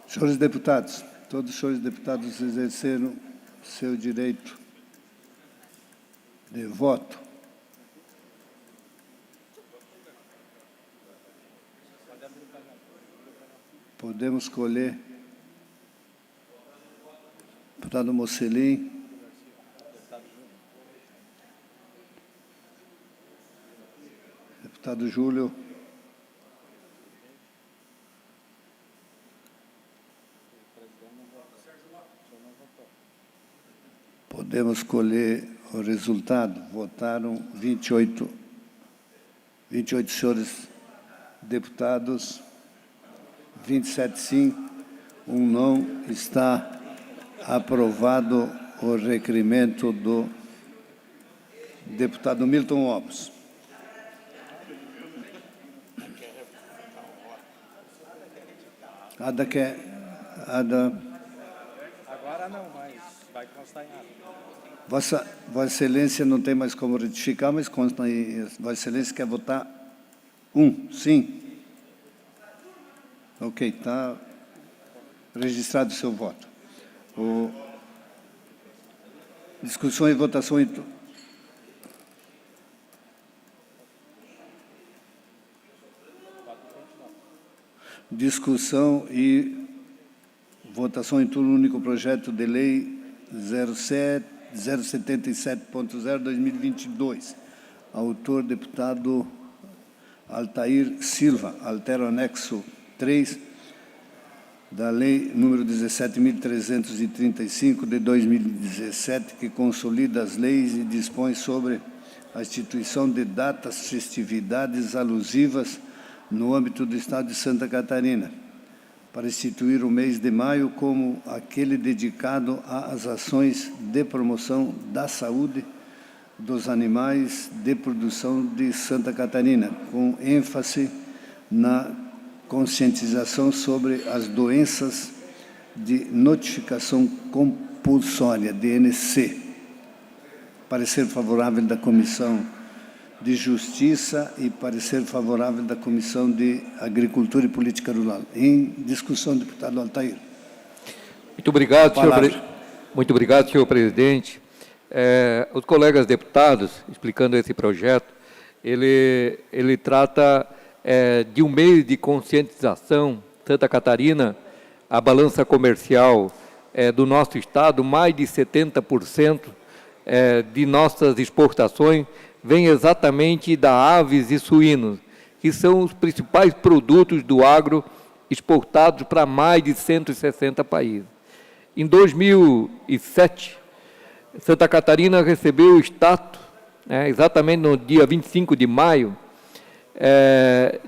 Senhores deputados, todos os senhores deputados exerceram seu direito de voto. Podemos escolher deputado Mocelin, deputado Júlio, podemos escolher o resultado. Votaram 28 senhores deputados, 27 sim, 1 não. Está aprovado o requerimento do deputado Milton Lopes. Ada. Agora não, mas vai constar em ata. Vossa Excelência não tem mais como retificar, mas consta aí. Vossa Excelência quer votar 1, sim. Ok, está registrado o seu voto. Discussão e votação. Discussão e votação em turno único, projeto de lei 077.0/2022. Autor, deputado Altair Silva. Altera o anexo 3 da lei número 17.335 de 2017, que consolida as leis e dispõe sobre a instituição de datas, festividades alusivas no âmbito do Estado de Santa Catarina, para instituir o mês de maio como aquele dedicado às ações de promoção da saúde dos animais de produção de Santa Catarina, com ênfase na conscientização sobre as doenças de notificação compulsória, DNC. Parecer favorável da Comissão de Justiça e parecer favorável da Comissão de Agricultura e Política Rural. Em discussão, deputado Altair. Muito obrigado, senhor presidente. Os colegas deputados, explicando esse projeto, ele trata de um meio de conscientização. Santa Catarina, a balança comercial do nosso estado, mais de 70% de nossas exportações vem exatamente da aves e suínos, que são os principais produtos do agro exportados para mais de 160 países. Em 2007, Santa Catarina recebeu o status, exatamente no dia 25 de maio,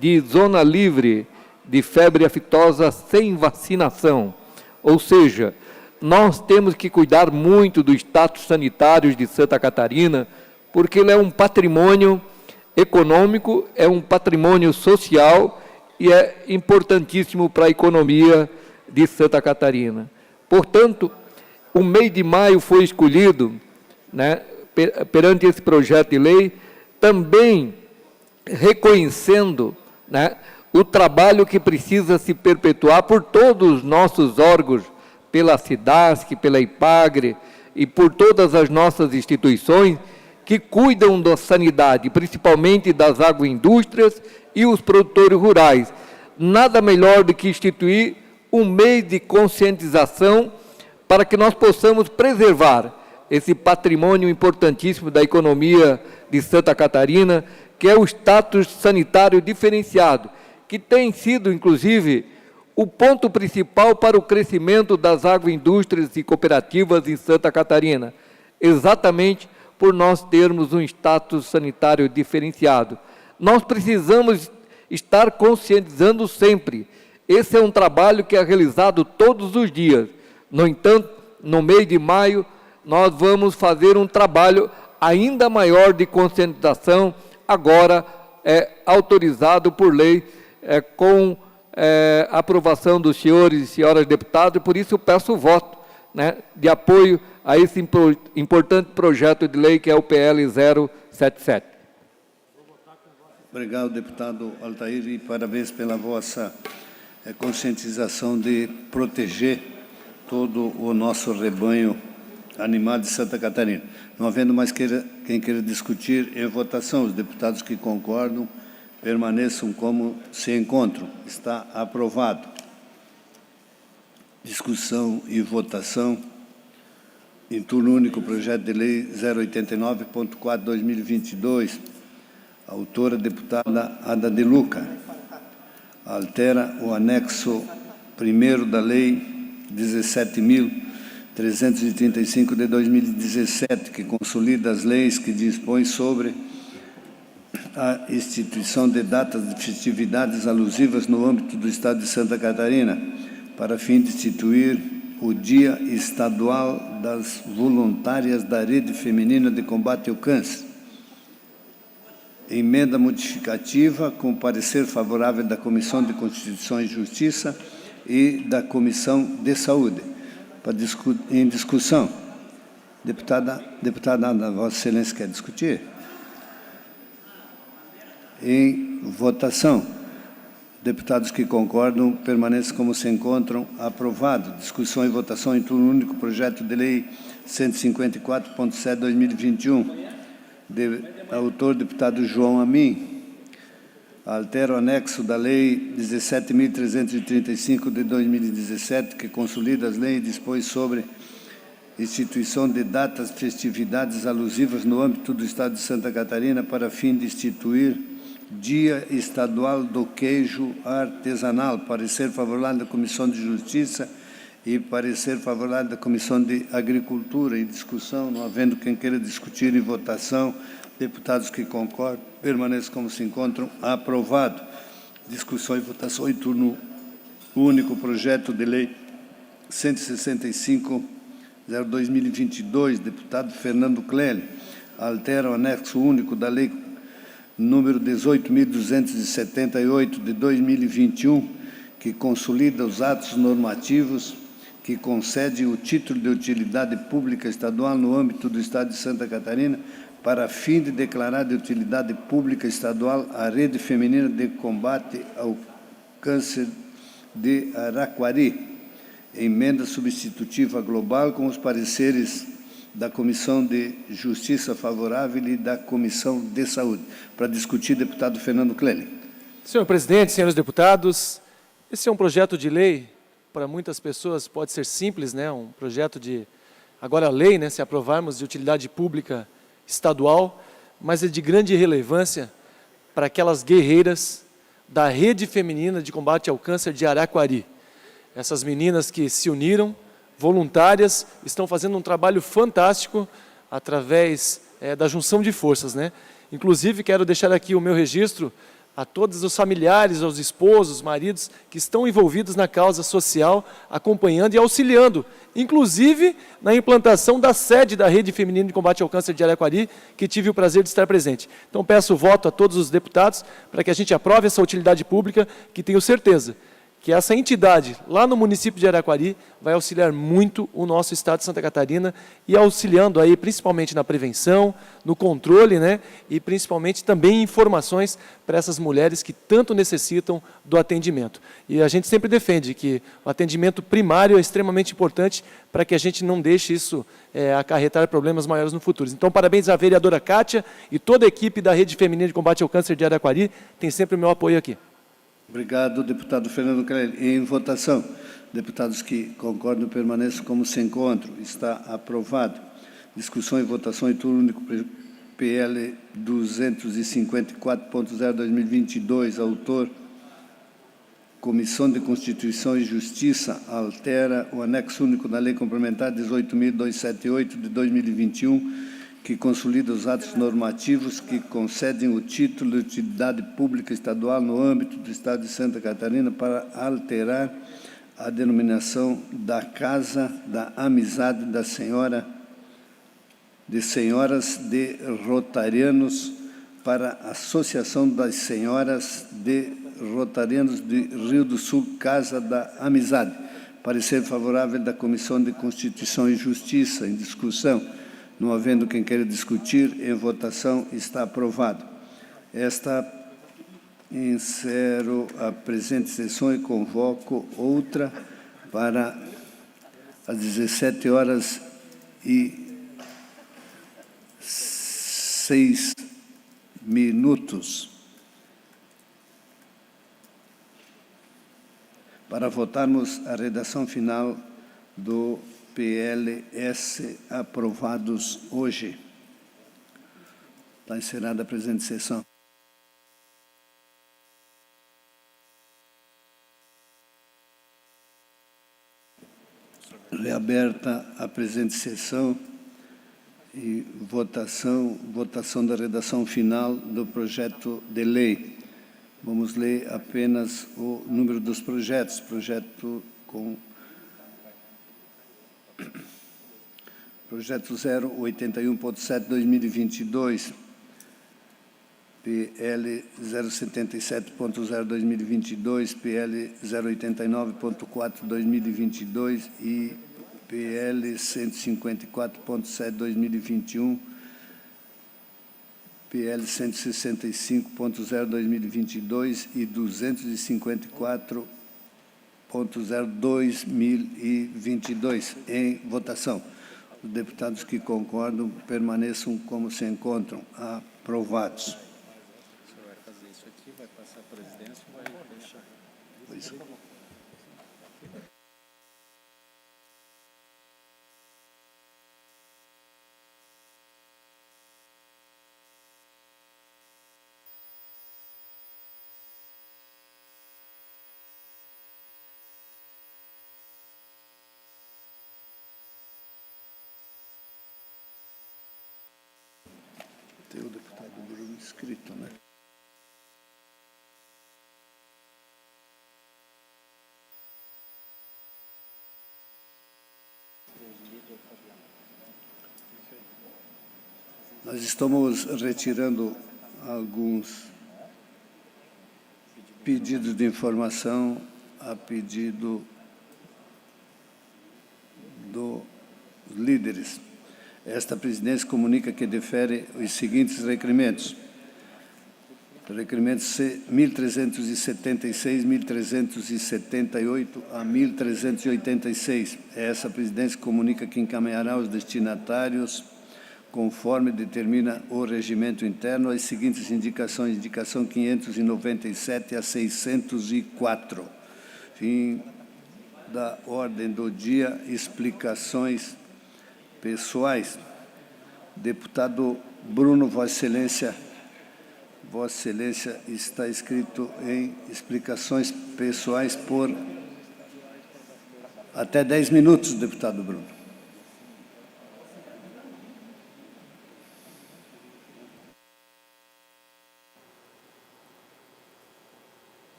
de zona livre de febre aftosa sem vacinação. Ou seja, nós temos que cuidar muito do status sanitário de Santa Catarina, porque ele é um patrimônio econômico, é um patrimônio social e é importantíssimo para a economia de Santa Catarina. Portanto, o mês de maio foi escolhido, perante esse projeto de lei, também reconhecendo o trabalho que precisa se perpetuar por todos os nossos órgãos, pela SIDASC, pela IPAGRE e por todas as nossas instituições que cuidam da sanidade, principalmente das agroindústrias e os produtores rurais. Nada melhor do que instituir um mês de conscientização para que nós possamos preservar esse patrimônio importantíssimo da economia de Santa Catarina, que é o status sanitário diferenciado, que tem sido, inclusive, o ponto principal para o crescimento das agroindústrias e cooperativas em Santa Catarina, exatamente por nós termos um status sanitário diferenciado. Nós precisamos estar conscientizando sempre. Esse é um trabalho que é realizado todos os dias. No entanto, no mês de maio, nós vamos fazer um trabalho ainda maior de conscientização, agora autorizado por lei, com aprovação dos senhores e senhoras deputados, e por isso eu peço o voto de apoio a esse importante projeto de lei que é o PL 077. Obrigado, deputado Altair, e parabéns pela vossa conscientização de proteger todo o nosso rebanho animal de Santa Catarina. Não havendo mais quem queira discutir em votação, os deputados que concordam permaneçam como se encontram. Está aprovado. Discussão e votação. Em turno único, projeto de lei 089.4/2022. Autora, deputada Ada de Luca. Altera o anexo 1º da lei 17.335 de 2017, que consolida as leis que dispõem sobre a instituição de datas de festividades alusivas no âmbito do Estado de Santa Catarina, para fim de instituir o Dia Estadual das Voluntárias da Rede Feminina de Combate ao Câncer. Emenda modificativa com parecer favorável da Comissão de Constituição e Justiça e da Comissão de Saúde. Em discussão. Deputada Ana, Vossa Excelência quer discutir? Em votação. Deputados que concordam, permaneçam como se encontram. Aprovado. Discussão e votação em turno único, projeto de lei 154.7/2021. Autor, deputado João Amin. Altera o anexo da lei 17.335 de 2017, que consolida as leis e dispõe sobre instituição de datas, festividades alusivas no âmbito do Estado de Santa Catarina, para fim de instituir Dia Estadual do Queijo Artesanal. Parecer favorável da Comissão de Justiça e parecer favorável da Comissão de Agricultura. Em discussão, não havendo quem queira discutir em votação, Deputados que concordam, permaneçam como se encontram. Aprovado. Discussão e votação em turno único. Projeto de lei 165/2022, deputado Fernando Clélio, altera o anexo único da lei número 18.278 de 2021, que consolida os atos normativos que concedem o título de utilidade pública estadual no âmbito do Estado de Santa Catarina, para fim de declarar de utilidade pública estadual a Rede Feminina de Combate ao Câncer de Araquari. Emenda substitutiva global com os pareceres da Comissão de Justiça favorável e da Comissão de Saúde. Para discutir, deputado Fernando Clélio. Senhor presidente, senhores deputados, esse é um projeto de lei, para muitas pessoas pode ser simples, né? Um projeto de, agora a lei, né? Se aprovarmos, de utilidade pública estadual, mas é de grande relevância para aquelas guerreiras da Rede Feminina de Combate ao Câncer de Araquari. Essas meninas que se uniram, voluntárias, estão fazendo um trabalho fantástico através da junção de forças, né? Inclusive, quero deixar aqui o meu registro a todos os familiares, aos esposos, maridos que estão envolvidos na causa social, acompanhando e auxiliando, inclusive na implantação da sede da Rede Feminina de Combate ao Câncer de Araquari, que tive o prazer de estar presente. Então, peço o voto a todos os deputados para que a gente aprove essa utilidade pública, que tenho certeza que essa entidade, lá no município de Araquari, vai auxiliar muito o nosso estado de Santa Catarina e auxiliando aí principalmente na prevenção, no controle, né, e principalmente também informações para essas mulheres que tanto necessitam do atendimento. E a gente sempre defende que o atendimento primário é extremamente importante para que a gente não deixe isso acarretar problemas maiores no futuro. Então, parabéns à vereadora Kátia e toda a equipe da Rede Feminina de Combate ao Câncer de Araquari, tem sempre o meu apoio aqui. Obrigado, deputado Fernando Clélio. Em votação, deputados que concordam permaneçam como se encontram. Está aprovado. Discussão e votação em turno único. PL 254.0/2022, autor Comissão de Constituição e Justiça, altera o anexo único da Lei Complementar 18.278 de 2021, que consolida os atos normativos que concedem o título de utilidade pública estadual no âmbito do Estado de Santa Catarina para alterar a denominação da Casa da Amizade de Senhoras de Rotarianos para a Associação das Senhoras de Rotarianos de Rio do Sul, Casa da Amizade. Parecer favorável da Comissão de Constituição e Justiça. Em discussão. Não havendo quem queira discutir, em votação, está aprovado. Encerro a presente sessão e convoco outra para às 17h06, para votarmos a redação final do PLS aprovados hoje. Está encerrada a presente sessão. Reaberta a presente sessão e votação da redação final do projeto de lei. Vamos ler apenas o número dos projetos. Projeto 081.7/2022, PL 077.0/2022, PL 089.4/2022 e PL 154.7/2021, PL 165.0/2022 e 254.0/2022. Em votação. Os deputados que concordam permaneçam como se encontram. Aprovados. O senhor vai fazer isso aqui, vai passar a presidência e vai deixar. Tem o deputado Bruno inscrito, né? Nós estamos retirando alguns pedidos de informação a pedido dos líderes. Esta presidência comunica que defere os seguintes requerimentos. Requerimentos 1376, 1378 a 1386. Essa presidência comunica que encaminhará os destinatários conforme determina o regimento interno, as seguintes indicações, indicação 597 a 604. Fim da ordem do dia, explicações pessoais. Deputado Bruno, Vossa Excelência está escrito em explicações pessoais por até 10 minutos, deputado Bruno.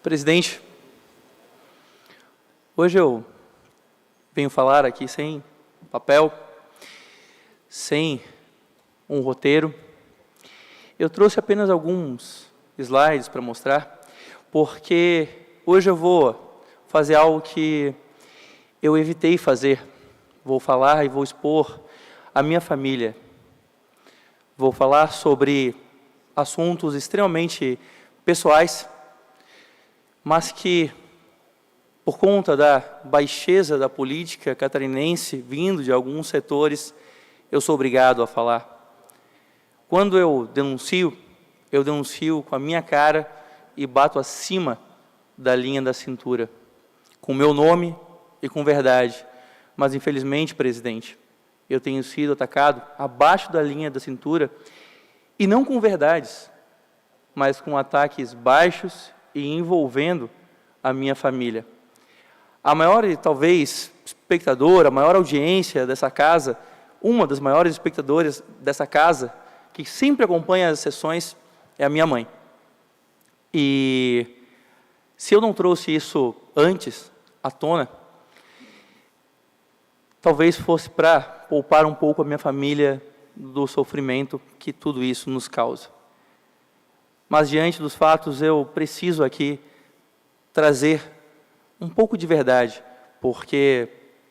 Presidente, hoje eu venho falar aqui sem papel, sem um roteiro. Eu trouxe apenas alguns slides para mostrar, porque hoje eu vou fazer algo que eu evitei fazer. Vou falar e vou expor a minha família. Vou falar sobre assuntos extremamente pessoais, mas que, por conta da baixeza da política catarinense, vindo de alguns setores, eu sou obrigado a falar. Quando eu denuncio com a minha cara e bato acima da linha da cintura, com meu nome e com verdade. Mas, infelizmente, presidente, eu tenho sido atacado abaixo da linha da cintura, e não com verdades, mas com ataques baixos e envolvendo a minha família. A maior, talvez, espectadora, a maior audiência dessa casa, uma das maiores espectadoras dessa casa, que sempre acompanha as sessões, é a minha mãe. E se eu não trouxe isso antes à tona, talvez fosse para poupar um pouco a minha família do sofrimento que tudo isso nos causa. Mas, diante dos fatos, eu preciso aqui trazer um pouco de verdade, porque,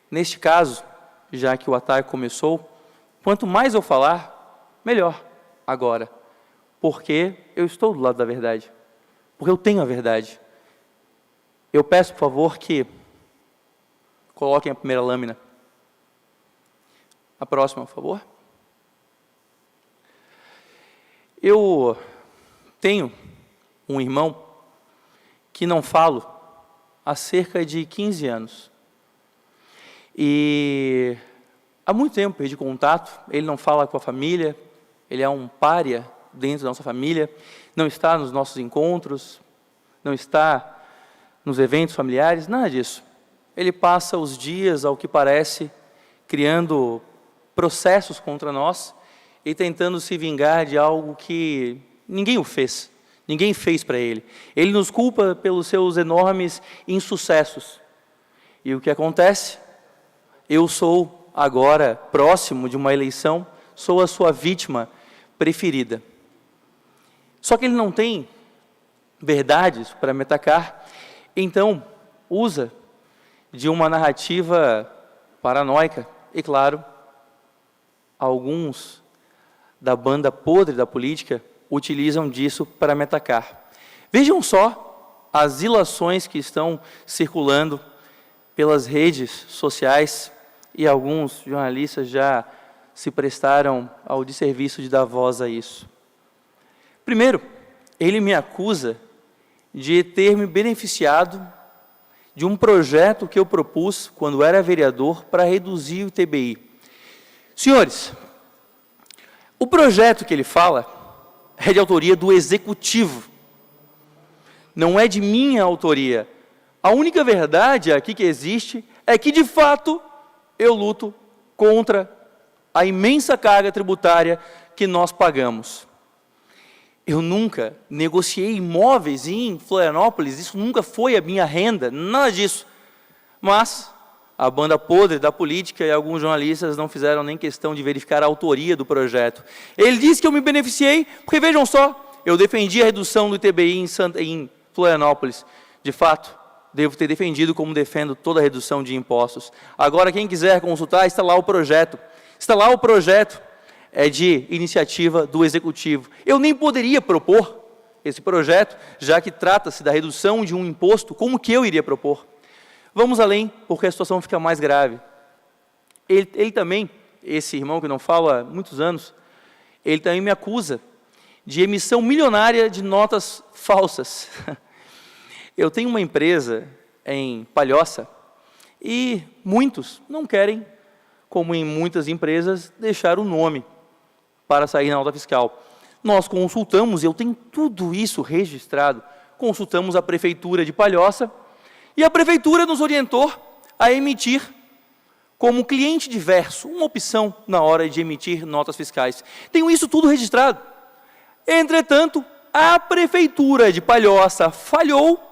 neste caso, já que o ataque começou, quanto mais eu falar, melhor agora, porque eu estou do lado da verdade, porque eu tenho a verdade. Eu peço, por favor, que coloquem a primeira lâmina. A próxima, por favor. Eu tenho um irmão que não falo há cerca de 15 anos. E há muito tempo perdi contato, ele não fala com a família, ele é um pária dentro da nossa família, não está nos nossos encontros, não está nos eventos familiares, nada disso. Ele passa os dias, ao que parece, criando processos contra nós e tentando se vingar de algo que ninguém o fez, ninguém fez para ele. Ele nos culpa pelos seus enormes insucessos. E o que acontece? Eu sou agora, próximo de uma eleição, sou a sua vítima preferida. Só que ele não tem verdades para me atacar, então usa de uma narrativa paranoica. E, claro, alguns da banda podre da política utilizam disso para me atacar. Vejam só as ilações que estão circulando pelas redes sociais, e alguns jornalistas já se prestaram ao desserviço de dar voz a isso. Primeiro, ele me acusa de ter me beneficiado de um projeto que eu propus quando era vereador para reduzir o ITBI. Senhores, o projeto que ele fala é de autoria do Executivo, não é de minha autoria. A única verdade aqui que existe é que, de fato, eu luto contra a imensa carga tributária que nós pagamos. Eu nunca negociei imóveis em Florianópolis, isso nunca foi a minha renda, nada disso. Mas a banda podre da política e alguns jornalistas não fizeram nem questão de verificar a autoria do projeto. Ele disse que eu me beneficiei, porque vejam só, eu defendi a redução do ITBI em Florianópolis. De fato, devo ter defendido como defendo toda a redução de impostos. Agora, quem quiser consultar, está lá o projeto. Está lá o projeto de iniciativa do Executivo. Eu nem poderia propor esse projeto, já que trata-se da redução de um imposto, como que eu iria propor? Vamos além, porque a situação fica mais grave. Ele também, esse irmão que não fala há muitos anos, ele também me acusa de emissão milionária de notas falsas. Eu tenho uma empresa em Palhoça e muitos não querem, como em muitas empresas, deixar o nome para sair na nota fiscal. Nós consultamos, eu tenho tudo isso registrado, consultamos a Prefeitura de Palhoça e a Prefeitura nos orientou a emitir como cliente diverso, uma opção na hora de emitir notas fiscais. Tenho isso tudo registrado. Entretanto, a Prefeitura de Palhoça falhou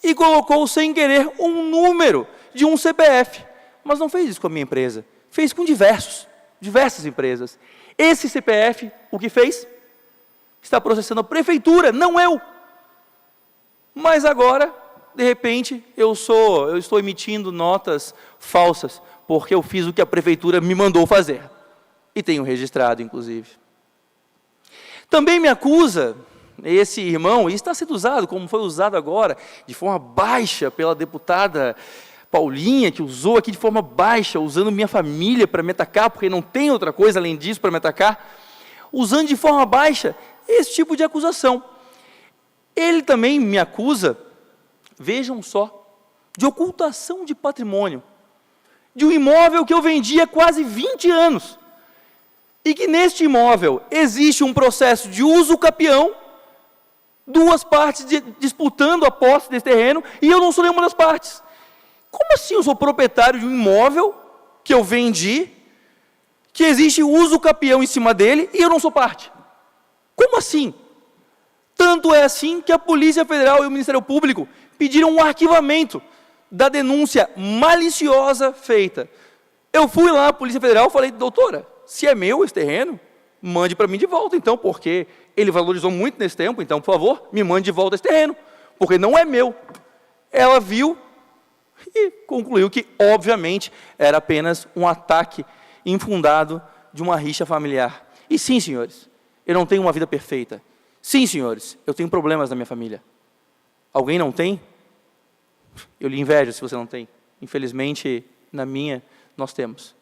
e colocou sem querer um número de um CPF. Mas não fez isso com a minha empresa, fez com diversas empresas. Esse CPF, o que fez? Está processando a Prefeitura, não eu. Mas agora, de repente, eu estou emitindo notas falsas, porque eu fiz o que a Prefeitura me mandou fazer. E tenho registrado, inclusive. Também me acusa esse irmão, e está sendo usado, como foi usado agora, de forma baixa pela deputada Paulinha, que usou aqui de forma baixa, usando minha família para me atacar, porque não tem outra coisa além disso para me atacar, usando de forma baixa esse tipo de acusação. Ele também me acusa, vejam só, de ocultação de patrimônio, de um imóvel que eu vendi há quase 20 anos, e que neste imóvel existe um processo de uso capião, duas partes disputando a posse desse terreno, e eu não sou nenhuma das partes. Como assim eu sou proprietário de um imóvel que eu vendi, que existe uso capião em cima dele, e eu não sou parte? Como assim? Tanto é assim que a Polícia Federal e o Ministério Público pediram um arquivamento da denúncia maliciosa feita. Eu fui lá à Polícia Federal e falei, doutora, se é meu esse terreno, mande para mim de volta, então, porque ele valorizou muito nesse tempo, então, por favor, me mande de volta esse terreno, porque não é meu. Ela viu e concluiu que, obviamente, era apenas um ataque infundado de uma rixa familiar. E sim, senhores, eu não tenho uma vida perfeita. Sim, senhores, eu tenho problemas na minha família. Alguém não tem? Eu lhe invejo se você não tem. Infelizmente, na minha, nós temos.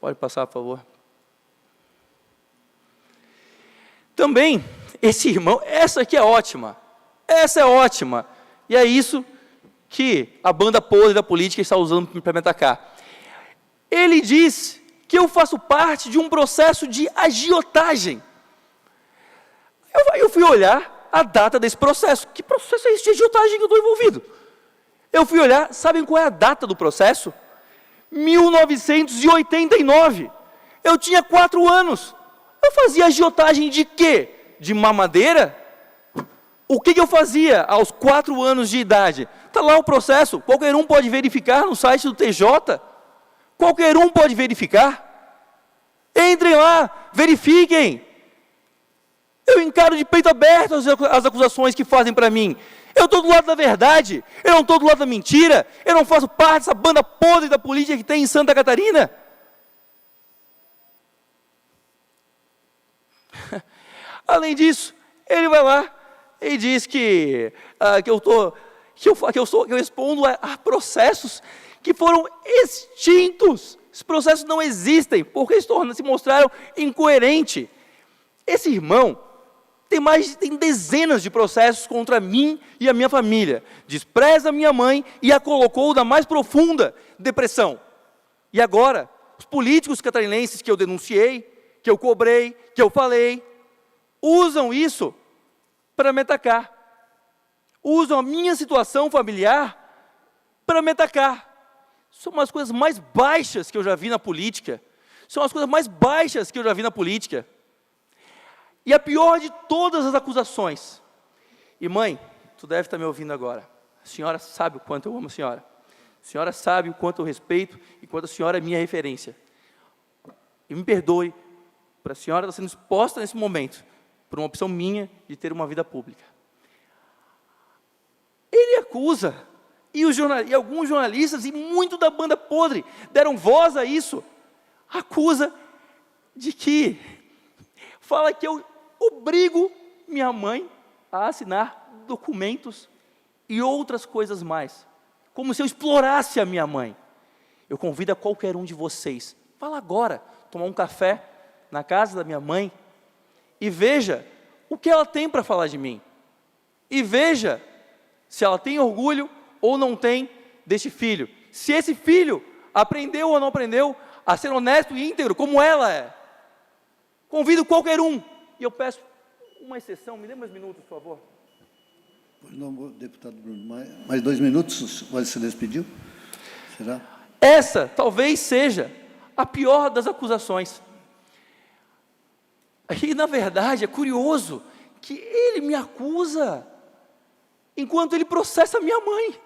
Pode passar, por favor. Também, esse irmão, essa aqui é ótima. Essa é ótima. E é isso que a banda podre da política está usando para me atacar. Ele diz que eu faço parte de um processo de agiotagem. Eu fui olhar a data desse processo. Que processo é esse de agiotagem que eu estou envolvido? Eu fui olhar, sabem qual é a data do processo? 1989. Eu tinha 4 anos. Eu fazia agiotagem de quê? De mamadeira? O que eu fazia aos 4 anos de idade? Está lá o processo, qualquer um pode verificar no site do TJ. Qualquer um pode verificar. Entrem lá, verifiquem. Eu encaro de peito aberto as acusações que fazem para mim. Eu estou do lado da verdade, eu não estou do lado da mentira, eu não faço parte dessa banda podre da política que tem em Santa Catarina. Além disso, ele vai lá e diz que eu respondo a processos que foram extintos. Esses processos não existem, porque se mostraram incoerentes. Esse irmão tem dezenas de processos contra mim e a minha família. Despreza minha mãe e a colocou na mais profunda depressão. E agora, os políticos catarinenses que eu denunciei, que eu cobrei, que eu falei, usam isso para me atacar. Usam a minha situação familiar para me atacar. são umas coisas mais baixas que eu já vi na política. São as coisas mais baixas que eu já vi na política. E a pior de todas as acusações. E mãe, tu deve estar me ouvindo agora. A senhora sabe o quanto eu amo a senhora. A senhora sabe o quanto eu respeito e quanto a senhora é minha referência. E me perdoe para a senhora estar sendo exposta nesse momento por uma opção minha de ter uma vida pública. Ele acusa, e alguns jornalistas, e muito da banda podre, deram voz a isso, acusa de que, fala que eu obrigo minha mãe a assinar documentos e outras coisas mais, como se eu explorasse a minha mãe. Eu convido a qualquer um de vocês, vá lá agora, tomar um café na casa da minha mãe, e veja o que ela tem para falar de mim, e veja se ela tem orgulho ou não tem deste filho, se esse filho aprendeu ou não aprendeu a ser honesto e íntegro, como ela é. Convido qualquer um, e eu peço uma exceção, me dê mais minutos, por favor. Não, deputado Bruno, mais 2 minutos, você se despediu? Será? Essa talvez seja a pior das acusações. E, na verdade, é curioso que ele me acusa enquanto ele processa minha mãe.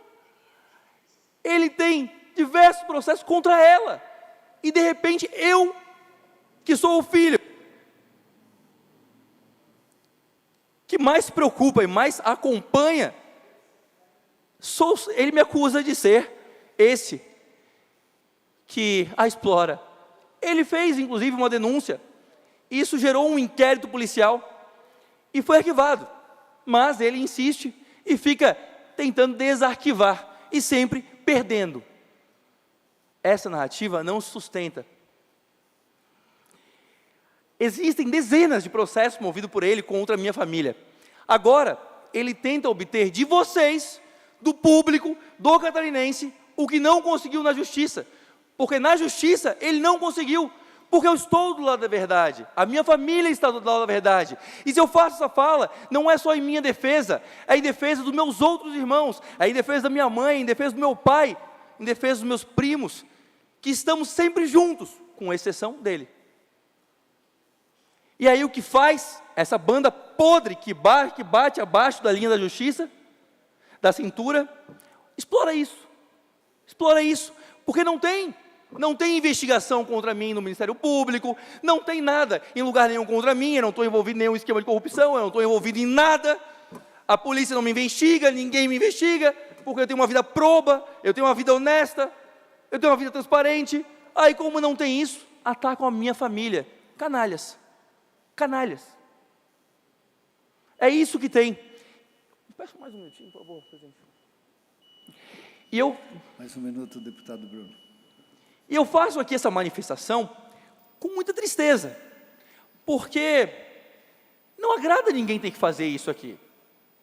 Ele tem diversos processos contra ela. E, de repente, eu, que sou o filho, que mais se preocupa e mais acompanha, ele me acusa de ser esse que a explora. Ele fez, inclusive, uma denúncia. Isso gerou um inquérito policial e foi arquivado. Mas ele insiste e fica tentando desarquivar e sempre perdendo. Essa narrativa não se sustenta. Existem dezenas de processos movidos por ele contra a minha família. Agora, ele tenta obter de vocês, do público, do catarinense, o que não conseguiu na justiça. Porque na justiça ele não conseguiu, porque eu estou do lado da verdade, a minha família está do lado da verdade. E se eu faço essa fala, não é só em minha defesa, é em defesa dos meus outros irmãos, é em defesa da minha mãe, em defesa do meu pai, em defesa dos meus primos, que estamos sempre juntos, com exceção dele. E aí o que faz essa banda podre que bate abaixo da linha da justiça, da cintura, explora isso, porque não tem investigação contra mim no Ministério Público, não tem nada em lugar nenhum contra mim, eu não estou envolvido em nenhum esquema de corrupção, eu não estou envolvido em nada, a polícia não me investiga, ninguém me investiga, porque eu tenho uma vida proba, eu tenho uma vida honesta, eu tenho uma vida transparente. Aí, como não tem isso, atacam a minha família. Canalhas. É isso que tem. Peço mais um minutinho, por favor, presidente. Mais um minuto, deputado Bruno. E eu faço aqui essa manifestação com muita tristeza, porque não agrada ninguém ter que fazer isso aqui.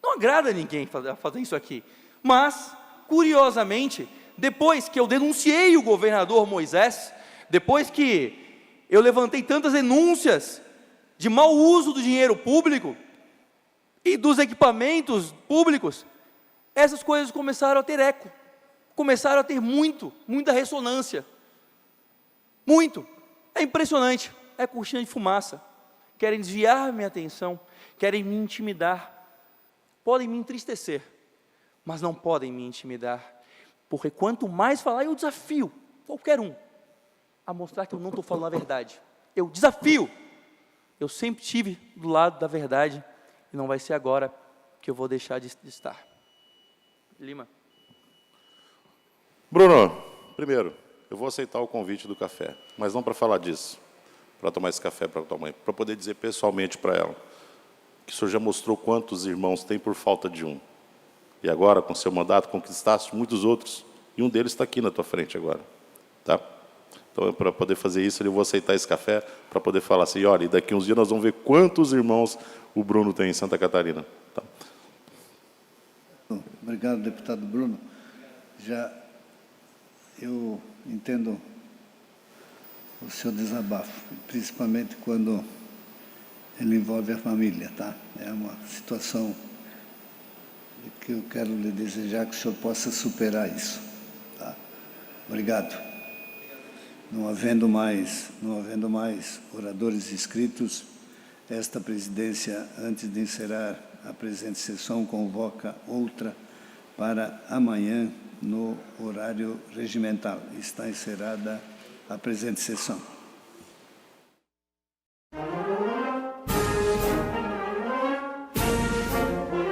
Não agrada ninguém fazer isso aqui. Mas, curiosamente, depois que eu denunciei o governador Moisés, depois que eu levantei tantas denúncias de mau uso do dinheiro público e dos equipamentos públicos, essas coisas começaram a ter eco, começaram a ter muita ressonância. Muito. É impressionante. É cortina de fumaça. Querem desviar minha atenção, querem me intimidar. Podem me entristecer, mas não podem me intimidar. Porque quanto mais falar, eu desafio qualquer um a mostrar que eu não estou falando a verdade. Eu desafio. Eu sempre estive do lado da verdade e não vai ser agora que eu vou deixar de estar. Lima. Bruno, primeiro, eu vou aceitar o convite do café, mas não para falar disso, para tomar esse café para a tua mãe, para poder dizer pessoalmente para ela que o senhor já mostrou quantos irmãos tem por falta de um. E agora, com seu mandato, conquistaste muitos outros, e um deles está aqui na tua frente agora. Tá? Então, para poder fazer isso, eu vou aceitar esse café, para poder falar assim, olha, e daqui uns dias nós vamos ver quantos irmãos o Bruno tem em Santa Catarina. Tá? Obrigado, deputado Bruno. Eu entendo o seu desabafo, principalmente quando ele envolve a família, tá? É uma situação que eu quero lhe desejar que o senhor possa superar isso, tá? Obrigado. Não havendo mais oradores inscritos, esta presidência, antes de encerrar a presente sessão, convoca outra para amanhã, no horário regimental. Está encerrada a presente sessão.